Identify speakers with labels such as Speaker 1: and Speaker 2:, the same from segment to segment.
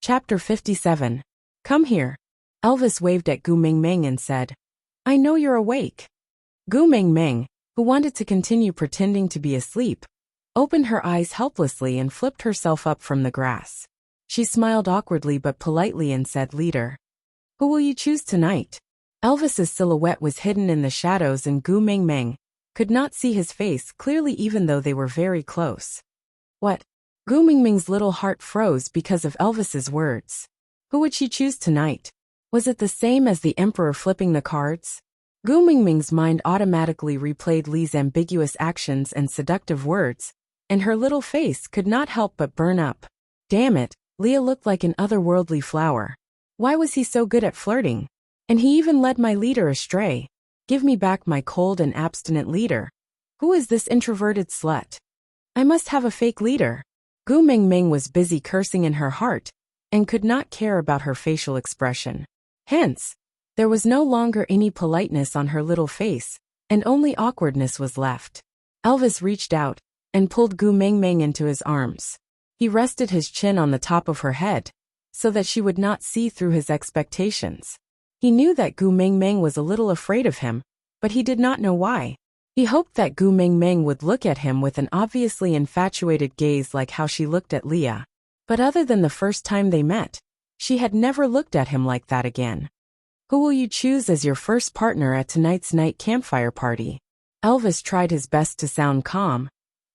Speaker 1: Chapter 57. Come here. Elvis waved at Gu Mingming and said, I know you're awake. Gu Mingming, who wanted to continue pretending to be asleep, opened her eyes helplessly and flipped herself up from the grass. She smiled awkwardly but politely and said, Leader. Who will you choose tonight? Elvis's silhouette was hidden in the shadows and Gu Mingming could not see his face clearly even though they were very close. What? Gu Mingming's little heart froze because of Elvis's words. Who would she choose tonight? Was it the same as the Emperor flipping the cards? Gu Mingming's mind automatically replayed Li's ambiguous actions and seductive words, and her little face could not help but burn up. Damn it, Leah looked like an otherworldly flower. Why was he so good at flirting? And he even led my leader astray. Give me back my cold and abstinent leader. Who is this introverted slut? I must have a fake leader. Gu Mingming was busy cursing in her heart and could not care about her facial expression. Hence, there was no longer any politeness on her little face, and only awkwardness was left. Elvis reached out and pulled Gu Mingming into his arms. He rested his chin on the top of her head so that she would not see through his expectations. He knew that Gu Mingming was a little afraid of him, but he did not know why. He hoped that Gu Mingming would look at him with an obviously infatuated gaze like how she looked at Leah. But other than the first time they met, she had never looked at him like that again. Who will you choose as your first partner at tonight's night campfire party? Elvis tried his best to sound calm,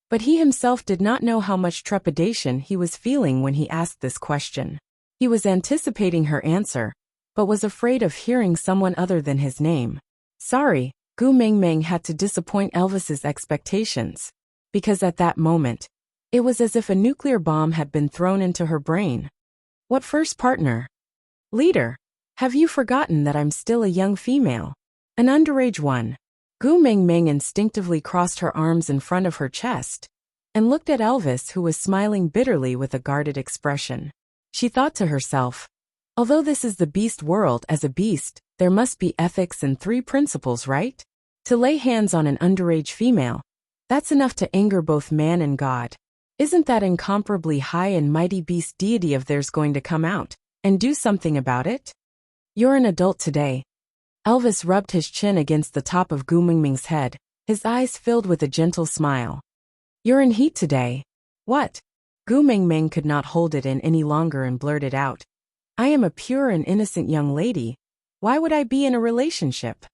Speaker 1: but he himself did not know how much trepidation he was feeling when he asked this question. He was anticipating her answer, but was afraid of hearing someone other than his name. Sorry, Gu Mingming had to disappoint Elvis's expectations, because at that moment, it was as if a nuclear bomb had been thrown into her brain. What first partner? Leader, have you forgotten that I'm still a young female? An underage one. Gu Mingming instinctively crossed her arms in front of her chest and looked at Elvis, who was smiling bitterly with a guarded expression. She thought to herself, although this is the beast world, as a beast, there must be ethics and 3 principles, right? To lay hands on an underage female, that's enough to anger both man and God. Isn't that incomparably high and mighty beast deity of theirs going to come out and do something about it? You're an adult today. Elvis rubbed his chin against the top of Gu Mingming's head, his eyes filled with a gentle smile. You're in heat today. What? Gu Mingming could not hold it in any longer and blurted out. I am a pure and innocent young lady. Why would I be in a relationship?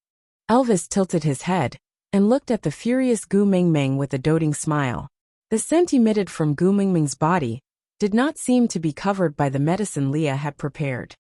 Speaker 1: Elvis tilted his head and looked at the furious Gu Mingming with a doting smile. The scent emitted from Gu Mingming's body did not seem to be covered by the medicine Leah had prepared.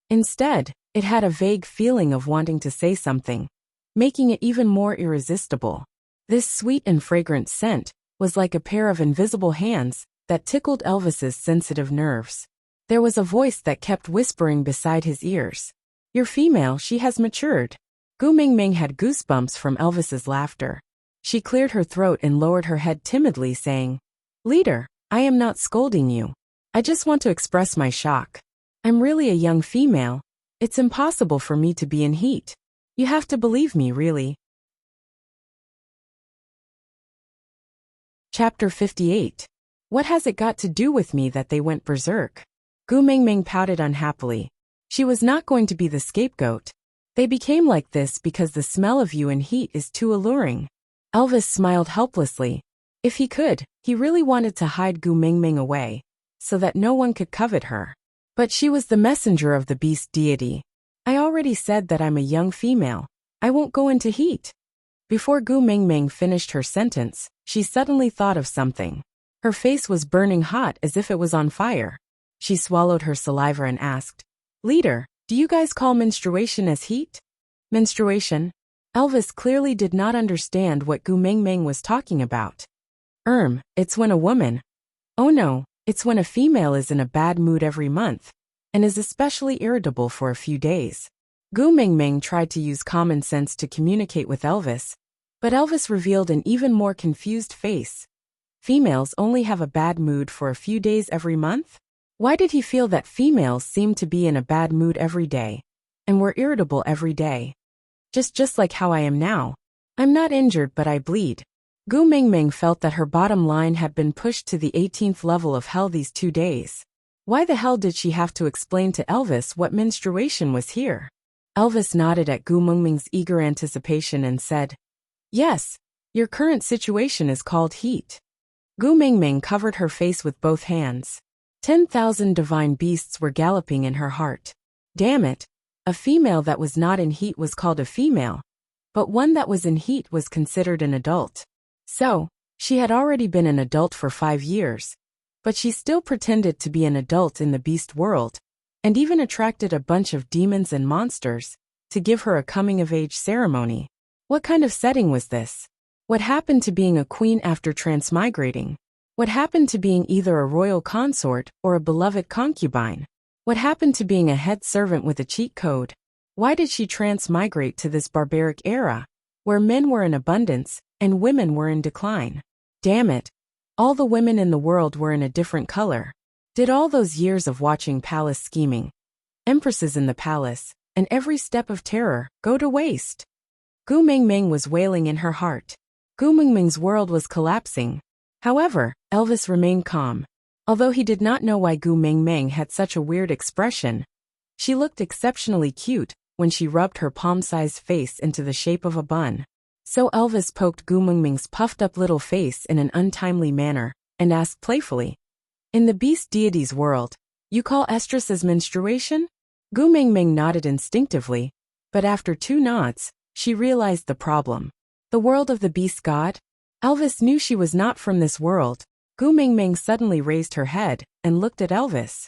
Speaker 1: Instead, it had a vague feeling of wanting to say something, making it even more irresistible. This sweet and fragrant scent was like a pair of invisible hands that tickled Elvis's sensitive nerves. There was a voice that kept whispering beside his ears. You're female, she has matured. Gu Mingming had goosebumps from Elvis's laughter. She cleared her throat and lowered her head timidly, saying, Leader, I am not scolding you. I just want to express my shock. I'm really a young female. It's impossible for me to be in heat. You have to believe me, really. Chapter 58. What has it got to do with me that they went berserk? Gu Mingming pouted unhappily. She was not going to be the scapegoat. They became like this because the smell of you in heat is too alluring. Elvis smiled helplessly. If he could, he really wanted to hide Gu Mingming away, so that no one could covet her. But she was the messenger of the beast deity. I already said that I'm a young female. I won't go into heat. Before Gu Mingming finished her sentence, she suddenly thought of something. Her face was burning hot as if it was on fire. She swallowed her saliva and asked, Leader, do you guys call menstruation as heat? Menstruation? Elvis clearly did not understand what Gu Mingming was talking about. It's when a woman. Oh no, it's when a female is in a bad mood every month, and is especially irritable for a few days. Gu Mingming tried to use common sense to communicate with Elvis, but Elvis revealed an even more confused face. Females only have a bad mood for a few days every month? Why did he feel that females seemed to be in a bad mood every day, and were irritable every day? Just like how I am now. I'm not injured but I bleed. Gu Mingming felt that her bottom line had been pushed to the 18th level of hell these 2 days. Why the hell did she have to explain to Elvis what menstruation was here? Elvis nodded at Gu Mengming's eager anticipation and said, "Yes, your current situation is called heat." Gu Mengming covered her face with both hands. 10,000 divine beasts were galloping in her heart. Damn it, a female that was not in heat was called a female, but one that was in heat was considered an adult. So, she had already been an adult for 5 years, but she still pretended to be an adult in the beast world, and even attracted a bunch of demons and monsters to give her a coming-of-age ceremony. What kind of setting was this? What happened to being a queen after transmigrating? What happened to being either a royal consort or a beloved concubine? What happened to being a head servant with a cheat code? Why did she transmigrate to this barbaric era, where men were in abundance and women were in decline? Damn it, all the women in the world were in a different color. Did all those years of watching palace scheming, empresses in the palace, and every step of terror go to waste? Gu Mengming was wailing in her heart. Gu Mengming's world was collapsing. However, Elvis remained calm. Although he did not know why Gu Mengming had such a weird expression, she looked exceptionally cute when she rubbed her palm-sized face into the shape of a bun. So Elvis poked Gu Mengming's puffed-up little face in an untimely manner and asked playfully, "In the beast deity's world, you call estrus as menstruation?" Gu Mengming nodded instinctively, but after 2 nods, she realized the problem. The world of the beast god? Elvis knew she was not from this world. Gu Mengming suddenly raised her head and looked at Elvis.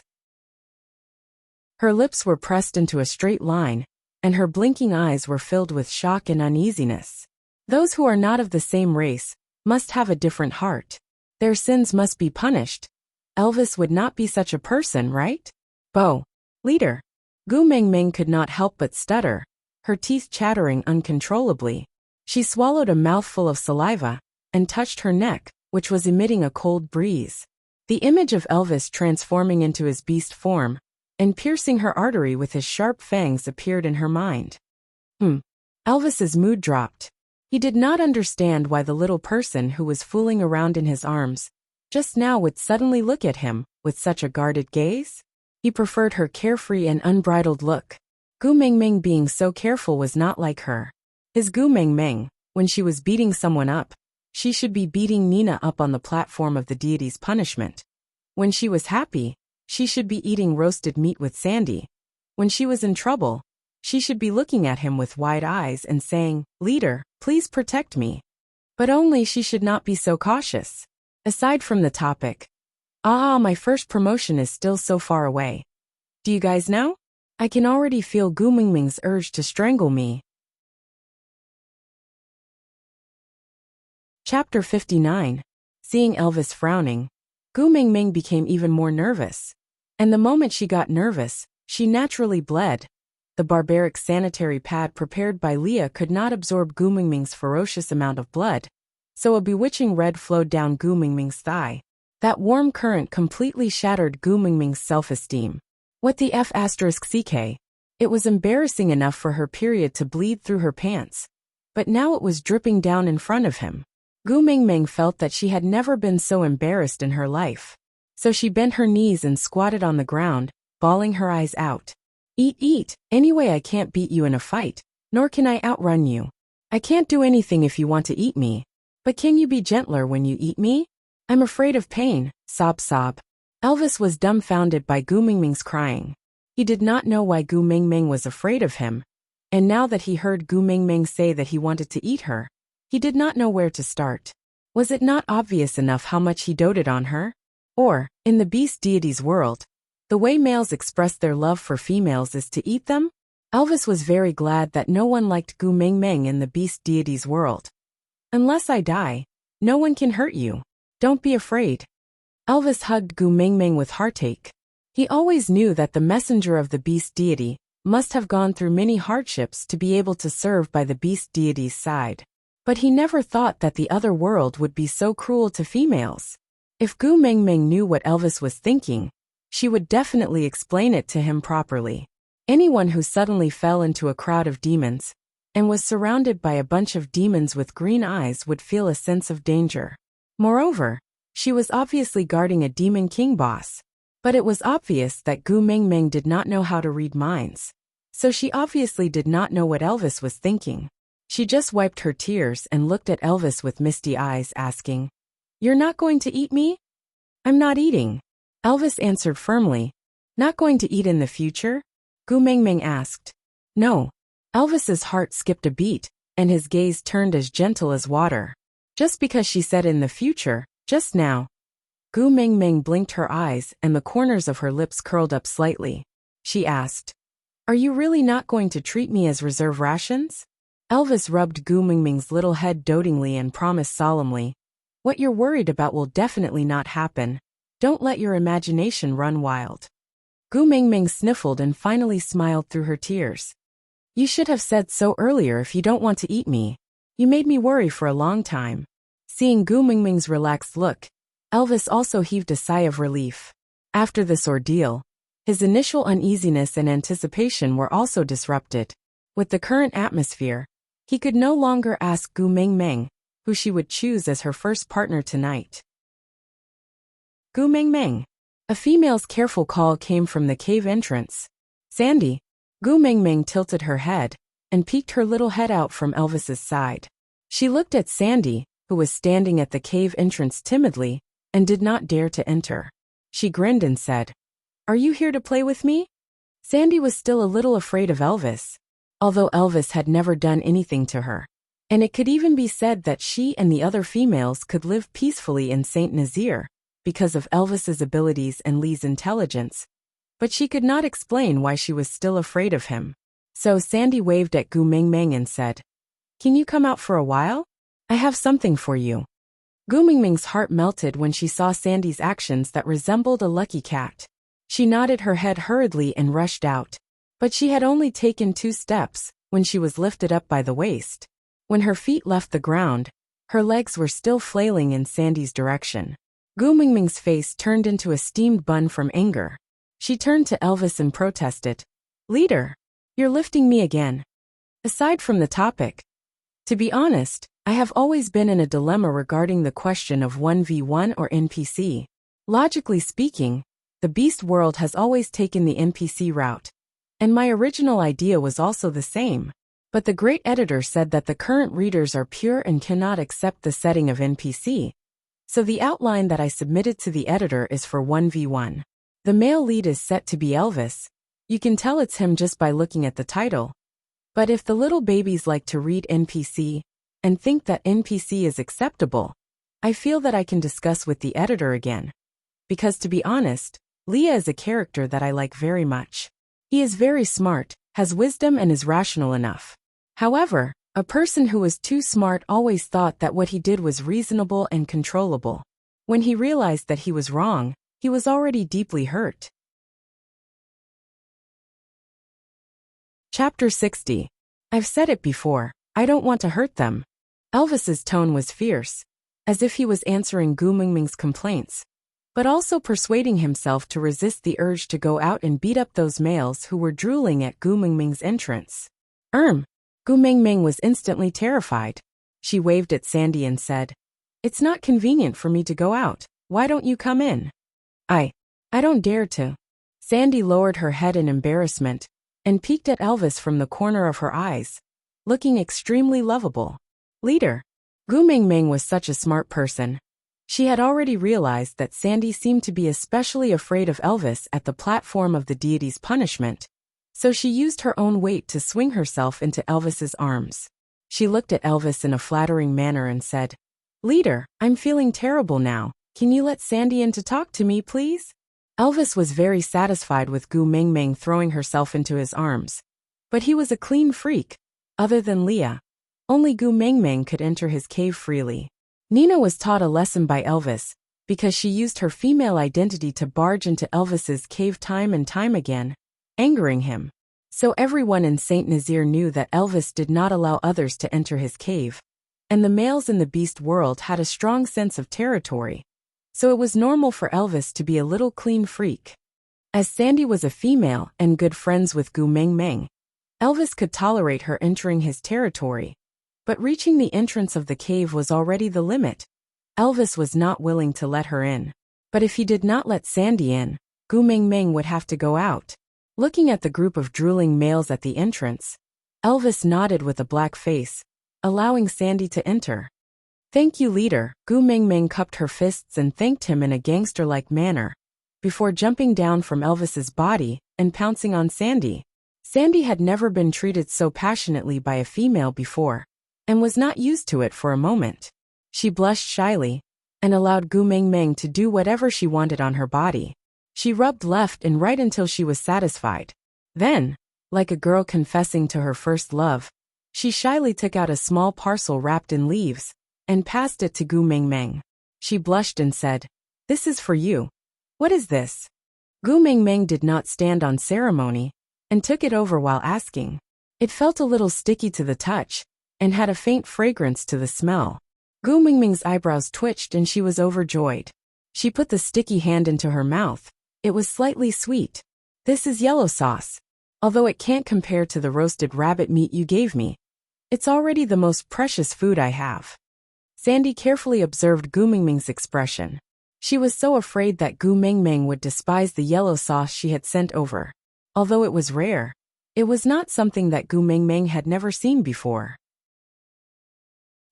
Speaker 1: Her lips were pressed into a straight line, and her blinking eyes were filled with shock and uneasiness. Those who are not of the same race must have a different heart. Their sins must be punished. Elvis would not be such a person, right? Bo, leader. Gu Mengming could not help but stutter, her teeth chattering uncontrollably. She swallowed a mouthful of saliva and touched her neck, which was emitting a cold breeze. The image of Elvis transforming into his beast form and piercing her artery with his sharp fangs appeared in her mind. Elvis's mood dropped. He did not understand why the little person who was fooling around in his arms just now would suddenly look at him with such a guarded gaze. He preferred her carefree and unbridled look. Gu Mengming being so careful was not like her. His Gu Mengming, when she was beating someone up, she should be beating Nina up on the platform of the deity's punishment. When she was happy, she should be eating roasted meat with Sandy. When she was in trouble, she should be looking at him with wide eyes and saying, "Leader, please protect me." But only she should not be so cautious. Aside from the topic, my first promotion is still so far away. Do you guys know? I can already feel Gu Mengming's urge to strangle me. Chapter 59. Seeing Elvis frowning, Gu Mengming became even more nervous. And the moment she got nervous, she naturally bled. The barbaric sanitary pad prepared by Leah could not absorb Gu Mengming's ferocious amount of blood, so a bewitching red flowed down Gu Mengming's thigh. That warm current completely shattered Gu Mengming's self-esteem. What the f***ck? It was embarrassing enough for her period to bleed through her pants, but now it was dripping down in front of him. Gu Mengming felt that she had never been so embarrassed in her life. So she bent her knees and squatted on the ground, bawling her eyes out. Eat. Anyway, I can't beat you in a fight, nor can I outrun you. I can't do anything if you want to eat me. But can you be gentler when you eat me? I'm afraid of pain, sob. Elvis was dumbfounded by Gu Mengming's crying. He did not know why Gu Mengming was afraid of him, and now that he heard Gu Mengming say that he wanted to eat her, he did not know where to start. Was it not obvious enough how much he doted on her? Or, in the beast deity's world, the way males express their love for females is to eat them? Elvis was very glad that no one liked Gu Mengming in the beast deity's world. Unless I die, no one can hurt you. Don't be afraid. Elvis hugged Gu Mengming with heartache. He always knew that the messenger of the beast deity must have gone through many hardships to be able to serve by the beast deity's side. But he never thought that the other world would be so cruel to females. If Gu Mengming knew what Elvis was thinking, she would definitely explain it to him properly. Anyone who suddenly fell into a crowd of demons and was surrounded by a bunch of demons with green eyes would feel a sense of danger. Moreover, she was obviously guarding a demon king boss. But it was obvious that Gu Mingming did not know how to read minds. So she obviously did not know what Elvis was thinking. She just wiped her tears and looked at Elvis with misty eyes, asking, "You're not going to eat me?" "I'm not eating," Elvis answered firmly. "Not going to eat in the future?" Gu Mingming asked. "No." Elvis's heart skipped a beat, and his gaze turned as gentle as water. Just because she said in the future, just now. Gu Mingming blinked her eyes and the corners of her lips curled up slightly. She asked, "Are you really not going to treat me as reserve rations?" Elvis rubbed Gu Mingming's little head dotingly and promised solemnly, "What you're worried about will definitely not happen. Don't let your imagination run wild." Gu Mingming sniffled and finally smiled through her tears. "You should have said so earlier if you don't want to eat me. You made me worry for a long time." Seeing Gu Mingming's relaxed look, Elvis also heaved a sigh of relief. After this ordeal, his initial uneasiness and anticipation were also disrupted. With the current atmosphere, he could no longer ask Gu Mingming who she would choose as her first partner tonight. Gu Mingming. A female's careful call came from the cave entrance. "Sandy." Gu Mingming tilted her head and peeked her little head out from Elvis's side. She looked at Sandy, who was standing at the cave entrance timidly and did not dare to enter. She grinned and said, "Are you here to play with me?" Sandy was still a little afraid of Elvis, although Elvis had never done anything to her. And it could even be said that she and the other females could live peacefully in Saint Nazaire because of Elvis's abilities and Lee's intelligence. But she could not explain why she was still afraid of him. So Sandy waved at Gu Mingming and said, "Can you come out for a while? I have something for you." Gu Mingming's heart melted when she saw Sandy's actions that resembled a lucky cat. She nodded her head hurriedly and rushed out. But she had only taken 2 steps when she was lifted up by the waist. When her feet left the ground, her legs were still flailing in Sandy's direction. Gu Mingming's face turned into a steamed bun from anger. She turned to Elvis and protested, "Leader, you're lifting me again." Aside from the topic, to be honest, I have always been in a dilemma regarding the question of 1v1 or NPC. Logically speaking, the Beast world has always taken the NPC route. And my original idea was also the same. But the great editor said that the current readers are pure and cannot accept the setting of NPC. So the outline that I submitted to the editor is for 1v1. The male lead is set to be Elvis. You can tell it's him just by looking at the title. But if the little babies like to read NPC and think that NPC is acceptable, I feel that I can discuss with the editor again. Because to be honest, Leah is a character that I like very much. He is very smart, has wisdom and is rational enough. However, a person who was too smart always thought that what he did was reasonable and controllable. When he realized that he was wrong, he was already deeply hurt. Chapter 60. I've said it before, I don't want to hurt them. Elvis's tone was fierce, as if he was answering Gu Mingming's complaints, but also persuading himself to resist the urge to go out and beat up those males who were drooling at Gu Mingming's entrance. Gu Mingming was instantly terrified. She waved at Sandy and said, "It's not convenient for me to go out. Why don't you come in?" I don't dare to." Sandy lowered her head in embarrassment and peeked at Elvis from the corner of her eyes, looking extremely lovable. "Leader." Gu Mingming was such a smart person. She had already realized that Sandy seemed to be especially afraid of Elvis at the platform of the deity's punishment, so she used her own weight to swing herself into Elvis's arms. She looked at Elvis in a flattering manner and said, "Leader, I'm feeling terrible now. Can you let Sandy in to talk to me, please?" Elvis was very satisfied with Gu Mingming throwing herself into his arms. But he was a clean freak. Other than Leah, only Gu Mingming could enter his cave freely. Nina was taught a lesson by Elvis, because she used her female identity to barge into Elvis's cave time and time again, angering him. So everyone in Saint Nazaire knew that Elvis did not allow others to enter his cave. And the males in the Beast world had a strong sense of territory. So it was normal for Elvis to be a little clean freak. As Sandy was a female and good friends with Gu Mingming, Elvis could tolerate her entering his territory. But reaching the entrance of the cave was already the limit. Elvis was not willing to let her in. But if he did not let Sandy in, Gu Mingming would have to go out. Looking at the group of drooling males at the entrance, Elvis nodded with a black face, allowing Sandy to enter. Thank you, leader. Gu Mingming cupped her fists and thanked him in a gangster-like manner, before jumping down from Elvis's body and pouncing on Sandy. Sandy had never been treated so passionately by a female before, and was not used to it for a moment. She blushed shyly, and allowed Gu Mingming to do whatever she wanted on her body. She rubbed left and right until she was satisfied. Then, like a girl confessing to her first love, she shyly took out a small parcel wrapped in leaves, and passed it to Gu Mingming. She blushed and said, "This is for you." "What is this?" Gu Mingming did not stand on ceremony, and took it over while asking. It felt a little sticky to the touch, and had a faint fragrance to the smell. Gu Mingming's eyebrows twitched and she was overjoyed. She put the sticky hand into her mouth. It was slightly sweet. "This is yellow sauce. Although it can't compare to the roasted rabbit meat you gave me, it's already the most precious food I have." Sandy carefully observed Gu Mingming's expression. She was so afraid that Gu Mingming would despise the yellow sauce she had sent over. Although it was rare, it was not something that Gu Mingming had never seen before.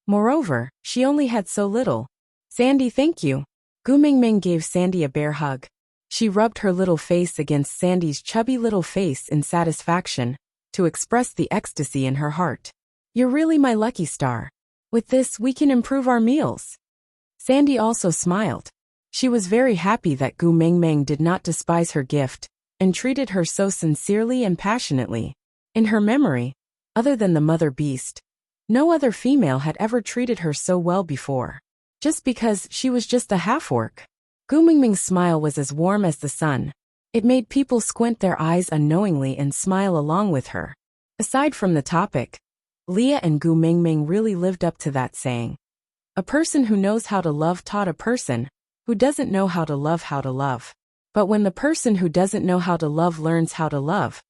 Speaker 1: Moreover, she only had so little. "Sandy, thank you." Gu Mingming gave Sandy a bear hug. She rubbed her little face against Sandy's chubby little face in satisfaction, to express the ecstasy in her heart. "You're really my lucky star. With this, we can improve our meals." Sandy also smiled. She was very happy that Gu Mingming did not despise her gift, and treated her so sincerely and passionately. In her memory, other than the mother beast, no other female had ever treated her so well before. Just because she was just a half-orc. Gu Mingming's smile was as warm as the sun. It made people squint their eyes unknowingly and smile along with her. Aside from the topic, Leah and Gu Mingming really lived up to that saying. A person who knows how to love taught a person who doesn't know how to love how to love. But when the person who doesn't know how to love learns how to love,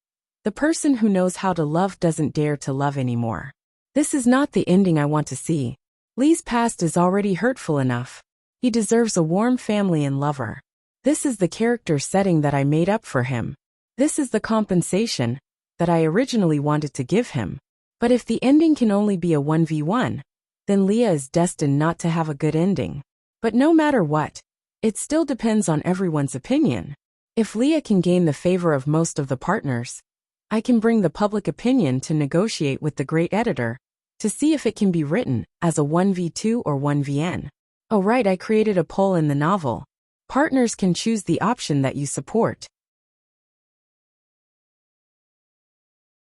Speaker 1: the person who knows how to love doesn't dare to love anymore. This is not the ending I want to see. Lee's past is already hurtful enough. He deserves a warm family and lover. This is the character setting that I made up for him. This is the compensation that I originally wanted to give him. But if the ending can only be a 1v1, then Leah is destined not to have a good ending. But no matter what, it still depends on everyone's opinion. If Leah can gain the favor of most of the partners, I can bring the public opinion to negotiate with the great editor, to see if it can be written as a 1v2 or 1vn. Oh right, I created a poll in the novel. Partners can choose the option that you support.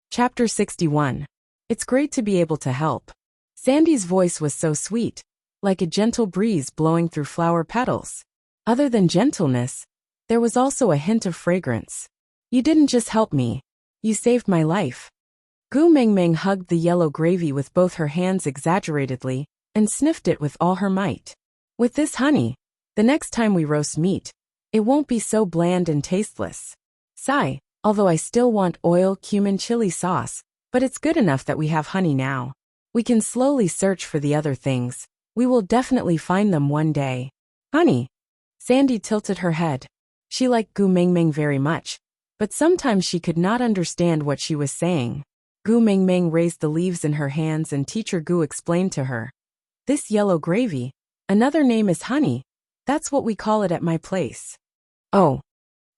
Speaker 1: Chapter 61. It's great to be able to help. Sandy's voice was so sweet, like a gentle breeze blowing through flower petals. Other than gentleness, there was also a hint of fragrance. You didn't just help me, you saved my life. Gu Mingming hugged the yellow gravy with both her hands exaggeratedly, and sniffed it with all her might. With this honey, the next time we roast meat, it won't be so bland and tasteless. Sigh, although I still want oil, cumin, chili sauce, but it's good enough that we have honey now. We can slowly search for the other things. We will definitely find them one day. Honey. Sandy tilted her head. She liked Gu Mingming very much, but sometimes she could not understand what she was saying. Gu Mingming raised the leaves in her hands and Teacher Gu explained to her. This yellow gravy, another name is honey. That's what we call it at my place. Oh.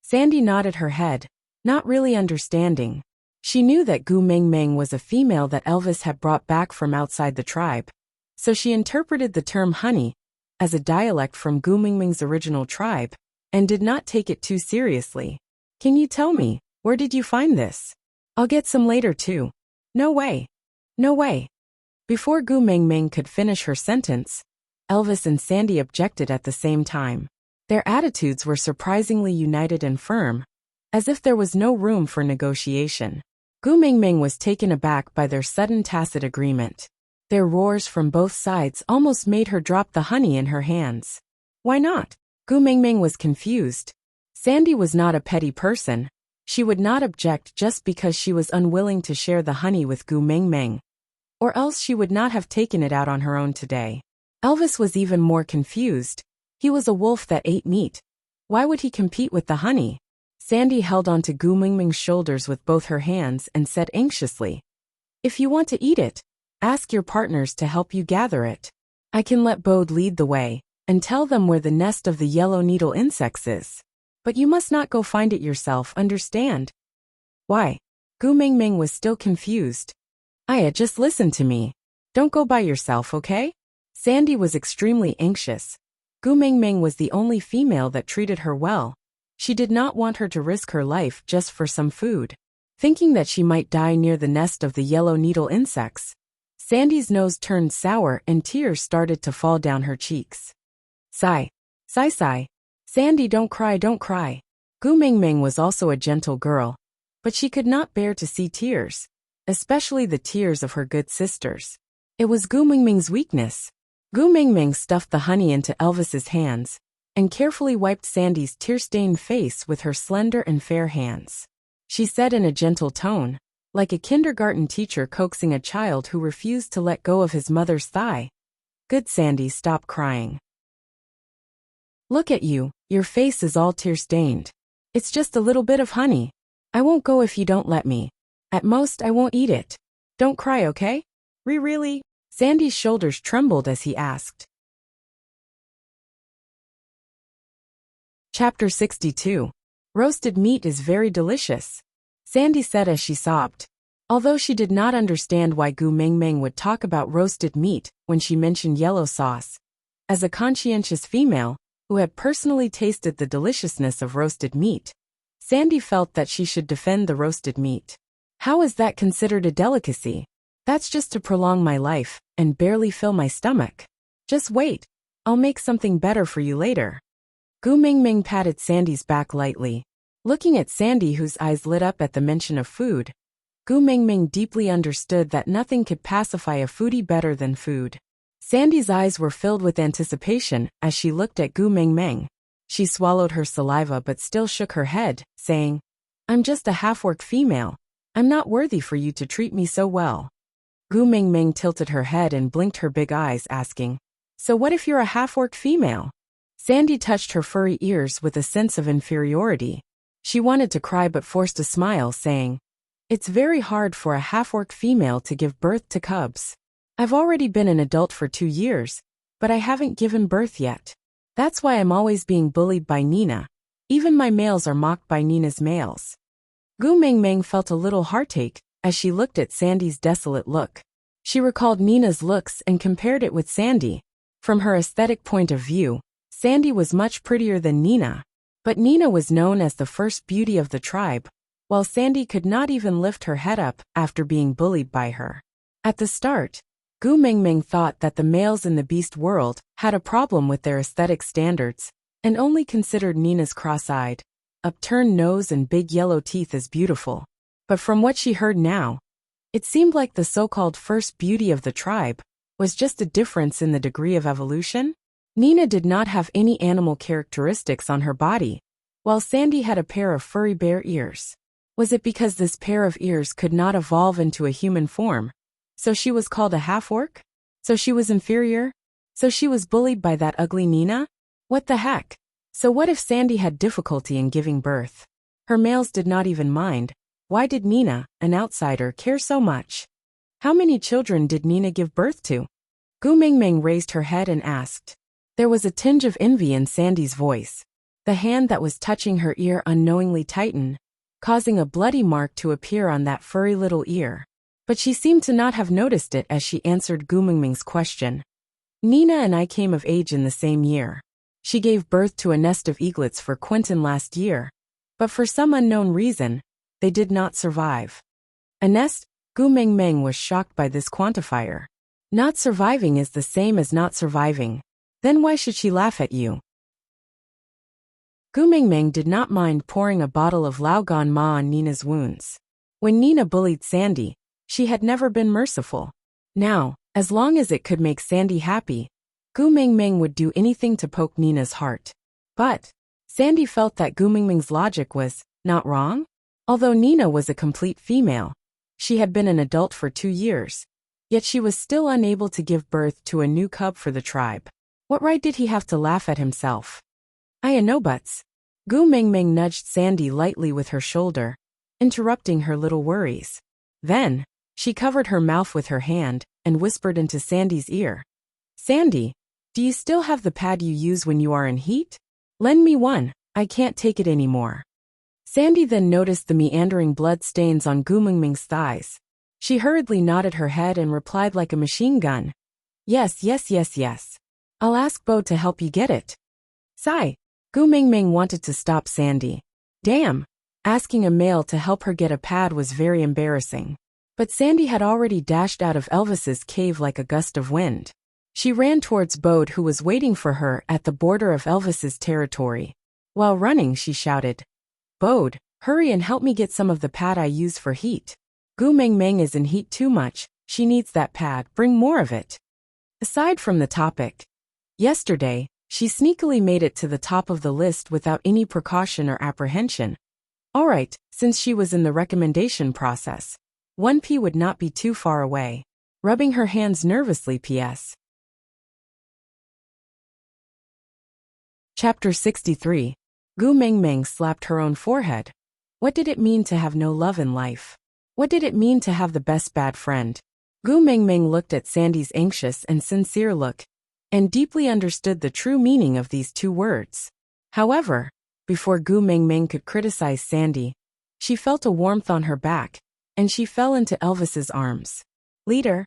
Speaker 1: Sandy nodded her head, not really understanding. She knew that Gu Mingming was a female that Elvis had brought back from outside the tribe, so she interpreted the term honey as a dialect from Gu Mingming's original tribe, and did not take it too seriously. Can you tell me, where did you find this? I'll get some later too. No way. No way. Before Gu Mingming could finish her sentence, Elvis and Sandy objected at the same time. Their attitudes were surprisingly united and firm, as if there was no room for negotiation. Gu Mingming was taken aback by their sudden tacit agreement. Their roars from both sides almost made her drop the honey in her hands. Why not? Gu Mingming was confused. Sandy was not a petty person. She would not object just because she was unwilling to share the honey with Gu Mingming, or else she would not have taken it out on her own today. Elvis was even more confused. He was a wolf that ate meat. Why would he compete with the honey? Sandy held onto Gu Mingming's shoulders with both her hands and said anxiously, "If you want to eat it, ask your partners to help you gather it. I can let Bode lead the way and tell them where the nest of the yellow needle insects is. But you must not go find it yourself, understand?" "Why?" Gu Mingming was still confused. "Aya, just listen to me. Don't go by yourself, okay?" Sandy was extremely anxious. Gu Mingming was the only female that treated her well. She did not want her to risk her life just for some food. Thinking that she might die near the nest of the yellow needle insects, Sandy's nose turned sour and tears started to fall down her cheeks. Sigh. Sigh, sigh. "Sandy, don't cry, don't cry." Gu Mingming was also a gentle girl, but she could not bear to see tears, especially the tears of her good sisters. It was Gu Mingming's weakness. Gu Mingming stuffed the honey into Elvis's hands and carefully wiped Sandy's tear-stained face with her slender and fair hands. She said in a gentle tone, like a kindergarten teacher coaxing a child who refused to let go of his mother's thigh, "Good Sandy, stop crying. Look at you, your face is all tear-stained. It's just a little bit of honey. I won't go if you don't let me. At most, I won't eat it. Don't cry, okay? Really?" Sandy's shoulders trembled as he asked. Chapter 62. Roasted meat is very delicious, Sandy said as she sobbed. Although she did not understand why Gu Mingming would talk about roasted meat when she mentioned yellow sauce. As a conscientious female, who had personally tasted the deliciousness of roasted meat, Sandy felt that she should defend the roasted meat. How is that considered a delicacy? That's just to prolong my life and barely fill my stomach. Just wait, I'll make something better for you later. Gu Mingming patted Sandy's back lightly. Looking at Sandy, whose eyes lit up at the mention of food, Gu Mingming deeply understood that nothing could pacify a foodie better than food. Sandy's eyes were filled with anticipation as she looked at Gu Mingming. She swallowed her saliva but still shook her head, saying, "I'm just a half-orc female. I'm not worthy for you to treat me so well." Gu Mingming tilted her head and blinked her big eyes, asking, "So what if you're a half-orc female?" Sandy touched her furry ears with a sense of inferiority. She wanted to cry but forced a smile, saying, "It's very hard for a half-orc female to give birth to cubs. I've already been an adult for 2 years, but I haven't given birth yet. That's why I'm always being bullied by Nina. Even my males are mocked by Nina's males." Gu Mingming felt a little heartache as she looked at Sandy's desolate look. She recalled Nina's looks and compared it with Sandy. From her aesthetic point of view, Sandy was much prettier than Nina, but Nina was known as the first beauty of the tribe, while Sandy could not even lift her head up after being bullied by her. At the start, Gu Mingming thought that the males in the beast world had a problem with their aesthetic standards and only considered Nina's cross-eyed, upturned nose and big yellow teeth as beautiful. But from what she heard now, it seemed like the so-called first beauty of the tribe was just a difference in the degree of evolution. Nina did not have any animal characteristics on her body, while Sandy had a pair of furry bear ears. Was it because this pair of ears could not evolve into a human form? So she was called a half-orc? So she was inferior? So she was bullied by that ugly Nina? What the heck? So what if Sandy had difficulty in giving birth? Her males did not even mind. Why did Nina, an outsider, care so much? How many children did Nina give birth to? Gu Mingming raised her head and asked. There was a tinge of envy in Sandy's voice. The hand that was touching her ear unknowingly tightened, causing a bloody mark to appear on that furry little ear. But she seemed to not have noticed it as she answered Gu Mingming's question. "Nina and I came of age in the same year. She gave birth to a nest of eaglets for Quentin last year, but for some unknown reason, they did not survive." A nest? Gu Mingming was shocked by this quantifier. Not surviving is the same as not surviving. Then why should she laugh at you? Gu Mingming did not mind pouring a bottle of Lao Gan Ma on Nina's wounds. When Nina bullied Sandy, she had never been merciful. Now, as long as it could make Sandy happy, Gu Mingming would do anything to poke Nina's heart. But Sandy felt that Gu Mingming's logic was not wrong. Although Nina was a complete female, she had been an adult for 2 years, yet she was still unable to give birth to a new cub for the tribe. What right did he have to laugh at himself? "I no buts. Gu Mingming nudged Sandy lightly with her shoulder, interrupting her little worries. Then, she covered her mouth with her hand and whispered into Sandy's ear. Sandy, do you still have the pad you use when you are in heat? Lend me one, I can't take it anymore. Sandy then noticed the meandering blood stains on Gu Mingming's thighs. She hurriedly nodded her head and replied like a machine gun. Yes, yes, yes, yes. I'll ask Bo to help you get it. Sigh. Gu Mingming wanted to stop Sandy. Damn. Asking a male to help her get a pad was very embarrassing. But Sandy had already dashed out of Elvis's cave like a gust of wind. She ran towards Bode, who was waiting for her at the border of Elvis's territory. While running, she shouted, Bode, hurry and help me get some of the pad I use for heat. Gu Mingming is in heat too much, she needs that pad, bring more of it. Aside from the topic, yesterday, she sneakily made it to the top of the list without any precaution or apprehension. Alright, since she was in the recommendation process, 1P would not be too far away. Rubbing her hands nervously, P.S. Chapter 63. Gu Mingming slapped her own forehead. What did it mean to have no love in life? What did it mean to have the best bad friend? Gu Mingming looked at Sandy's anxious and sincere look, and deeply understood the true meaning of these two words. However, before Gu Mingming could criticize Sandy, she felt a warmth on her back, and she fell into Elvis's arms. Leader.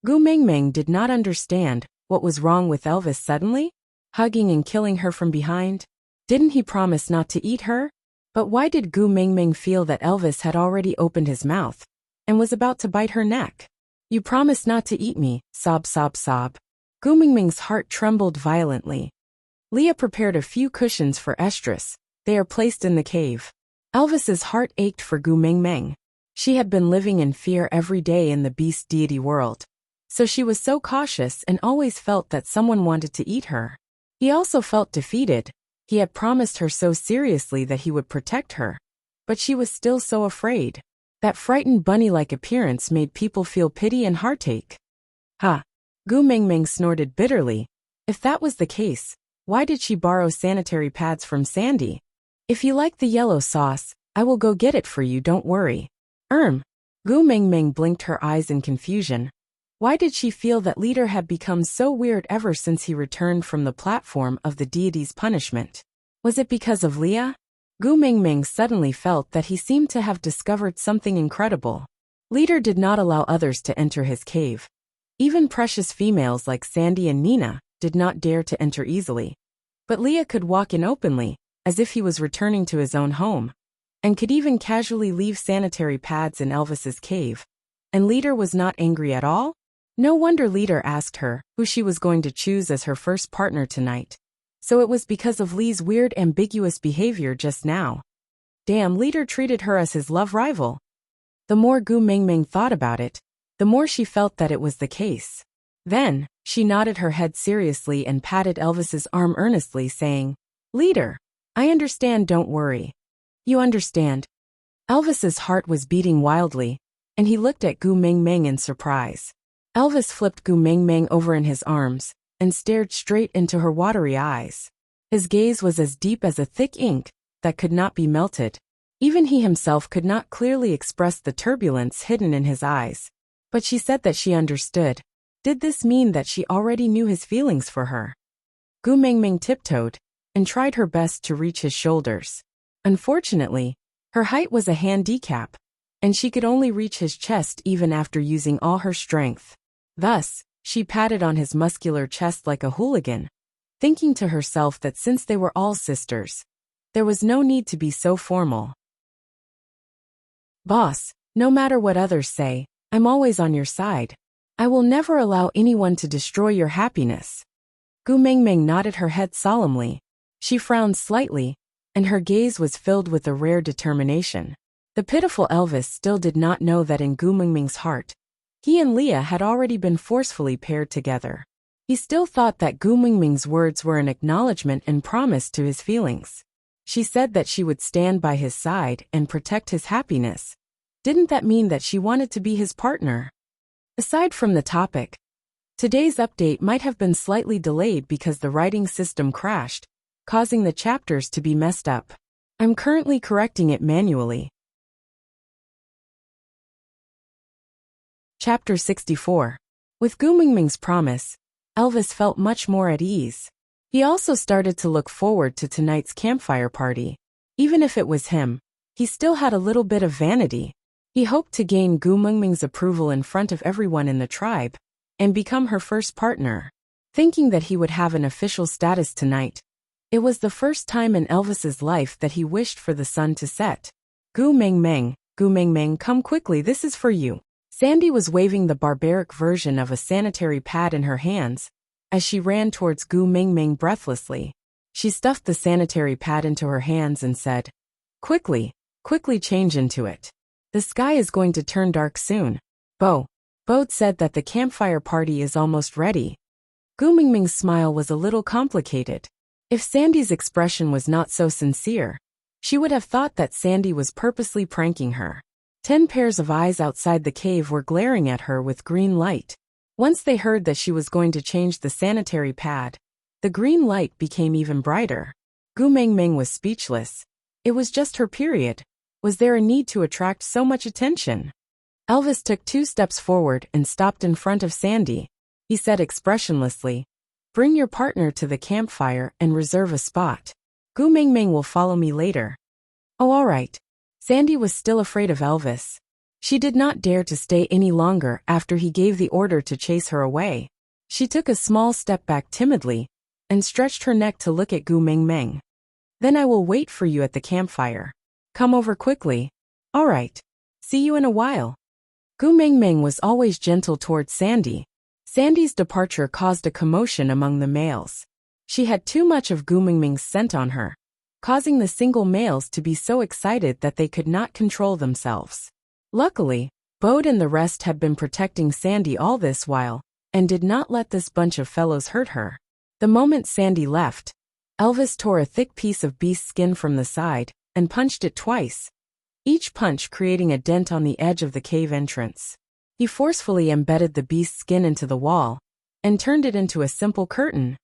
Speaker 1: Gu Mingming did not understand what was wrong with Elvis suddenly, hugging and killing her from behind. Didn't he promise not to eat her? But why did Gu Mingming feel that Elvis had already opened his mouth and was about to bite her neck? You promised not to eat me, sob, sob, sob. Gu Mingming's heart trembled violently. Leah prepared a few cushions for Estrus. They are placed in the cave. Elvis's heart ached for Gu Mingming. She had been living in fear every day in the beast deity world, so she was so cautious and always felt that someone wanted to eat her. He also felt defeated. He had promised her so seriously that he would protect her, but she was still so afraid. That frightened bunny-like appearance made people feel pity and heartache. Ha! Gu Mingming snorted bitterly. If that was the case, why did she borrow sanitary pads from Sandy? If you like the yellow sauce, I will go get it for you, don't worry. Gu Mingming blinked her eyes in confusion. Why did she feel that Leader had become so weird ever since he returned from the platform of the deity's punishment? Was it because of Leah? Gu Mingming suddenly felt that he seemed to have discovered something incredible. Leader did not allow others to enter his cave. Even precious females like Sandy and Nina did not dare to enter easily. But Leah could walk in openly, as if he was returning to his own home, and could even casually leave sanitary pads in Elvis's cave. And Leader was not angry at all? No wonder Leader asked her who she was going to choose as her first partner tonight. So it was because of Lee's weird ambiguous behavior just now. Damn, Leader treated her as his love rival. The more Gu Mingming thought about it, the more she felt that it was the case. Then, she nodded her head seriously and patted Elvis's arm earnestly, saying, Leader, I understand, don't worry. You understand. Elvis's heart was beating wildly, and he looked at Gu Mingming in surprise. Elvis flipped Gu Mingming over in his arms and stared straight into her watery eyes. His gaze was as deep as a thick ink that could not be melted. Even he himself could not clearly express the turbulence hidden in his eyes. But she said that she understood. Did this mean that she already knew his feelings for her? Gu Mingming tiptoed and tried her best to reach his shoulders. Unfortunately, her height was a handicap, and she could only reach his chest even after using all her strength. Thus, she patted on his muscular chest like a hooligan, thinking to herself that since they were all sisters, there was no need to be so formal. Boss, no matter what others say, I'm always on your side. I will never allow anyone to destroy your happiness. Gu Mingming nodded her head solemnly. She frowned slightly, and her gaze was filled with a rare determination. The pitiful Elvis still did not know that in Gu Mingming's heart, he and Leah had already been forcefully paired together. He still thought that Gu Mingming's words were an acknowledgement and promise to his feelings. She said that she would stand by his side and protect his happiness. Didn't that mean that she wanted to be his partner? Aside from the topic, today's update might have been slightly delayed because the writing system crashed, causing the chapters to be messed up. I'm currently correcting it manually. Chapter 64. With Gu Mingming's promise, Elvis felt much more at ease. He also started to look forward to tonight's campfire party. Even if it was him, he still had a little bit of vanity. He hoped to gain Gu Mingming's approval in front of everyone in the tribe and become her first partner. Thinking that he would have an official status tonight, it was the first time in Elvis's life that he wished for the sun to set. Gu Mingming, come quickly, this is for you. Sandy was waving the barbaric version of a sanitary pad in her hands as she ran towards Gu Mingming breathlessly. She stuffed the sanitary pad into her hands and said, quickly change into it. The sky is going to turn dark soon. Bo said that the campfire party is almost ready. Gu Mingming's smile was a little complicated. If Sandy's expression was not so sincere, she would have thought that Sandy was purposely pranking her. 10 pairs of eyes outside the cave were glaring at her with green light. Once they heard that she was going to change the sanitary pad, the green light became even brighter. Gu Mingming was speechless. It was just her period. Was there a need to attract so much attention? Elvis took 2 steps forward and stopped in front of Sandy. He said expressionlessly, bring your partner to the campfire and reserve a spot. Gu Mingming will follow me later. Oh, all right. Sandy was still afraid of Elvis. She did not dare to stay any longer after he gave the order to chase her away. She took a small step back timidly and stretched her neck to look at Gu Mingming. Then I will wait for you at the campfire. Come over quickly. All right. See you in a while. Gu Mingming was always gentle towards Sandy. Sandy's departure caused a commotion among the males. She had too much of Gu Mingming's scent on her, causing the single males to be so excited that they could not control themselves. Luckily, Bode and the rest had been protecting Sandy all this while, and did not let this bunch of fellows hurt her. The moment Sandy left, Elvis tore a thick piece of beast skin from the side, and punched it twice, each punch creating a dent on the edge of the cave entrance. He forcefully embedded the beast skin into the wall, and turned it into a simple curtain,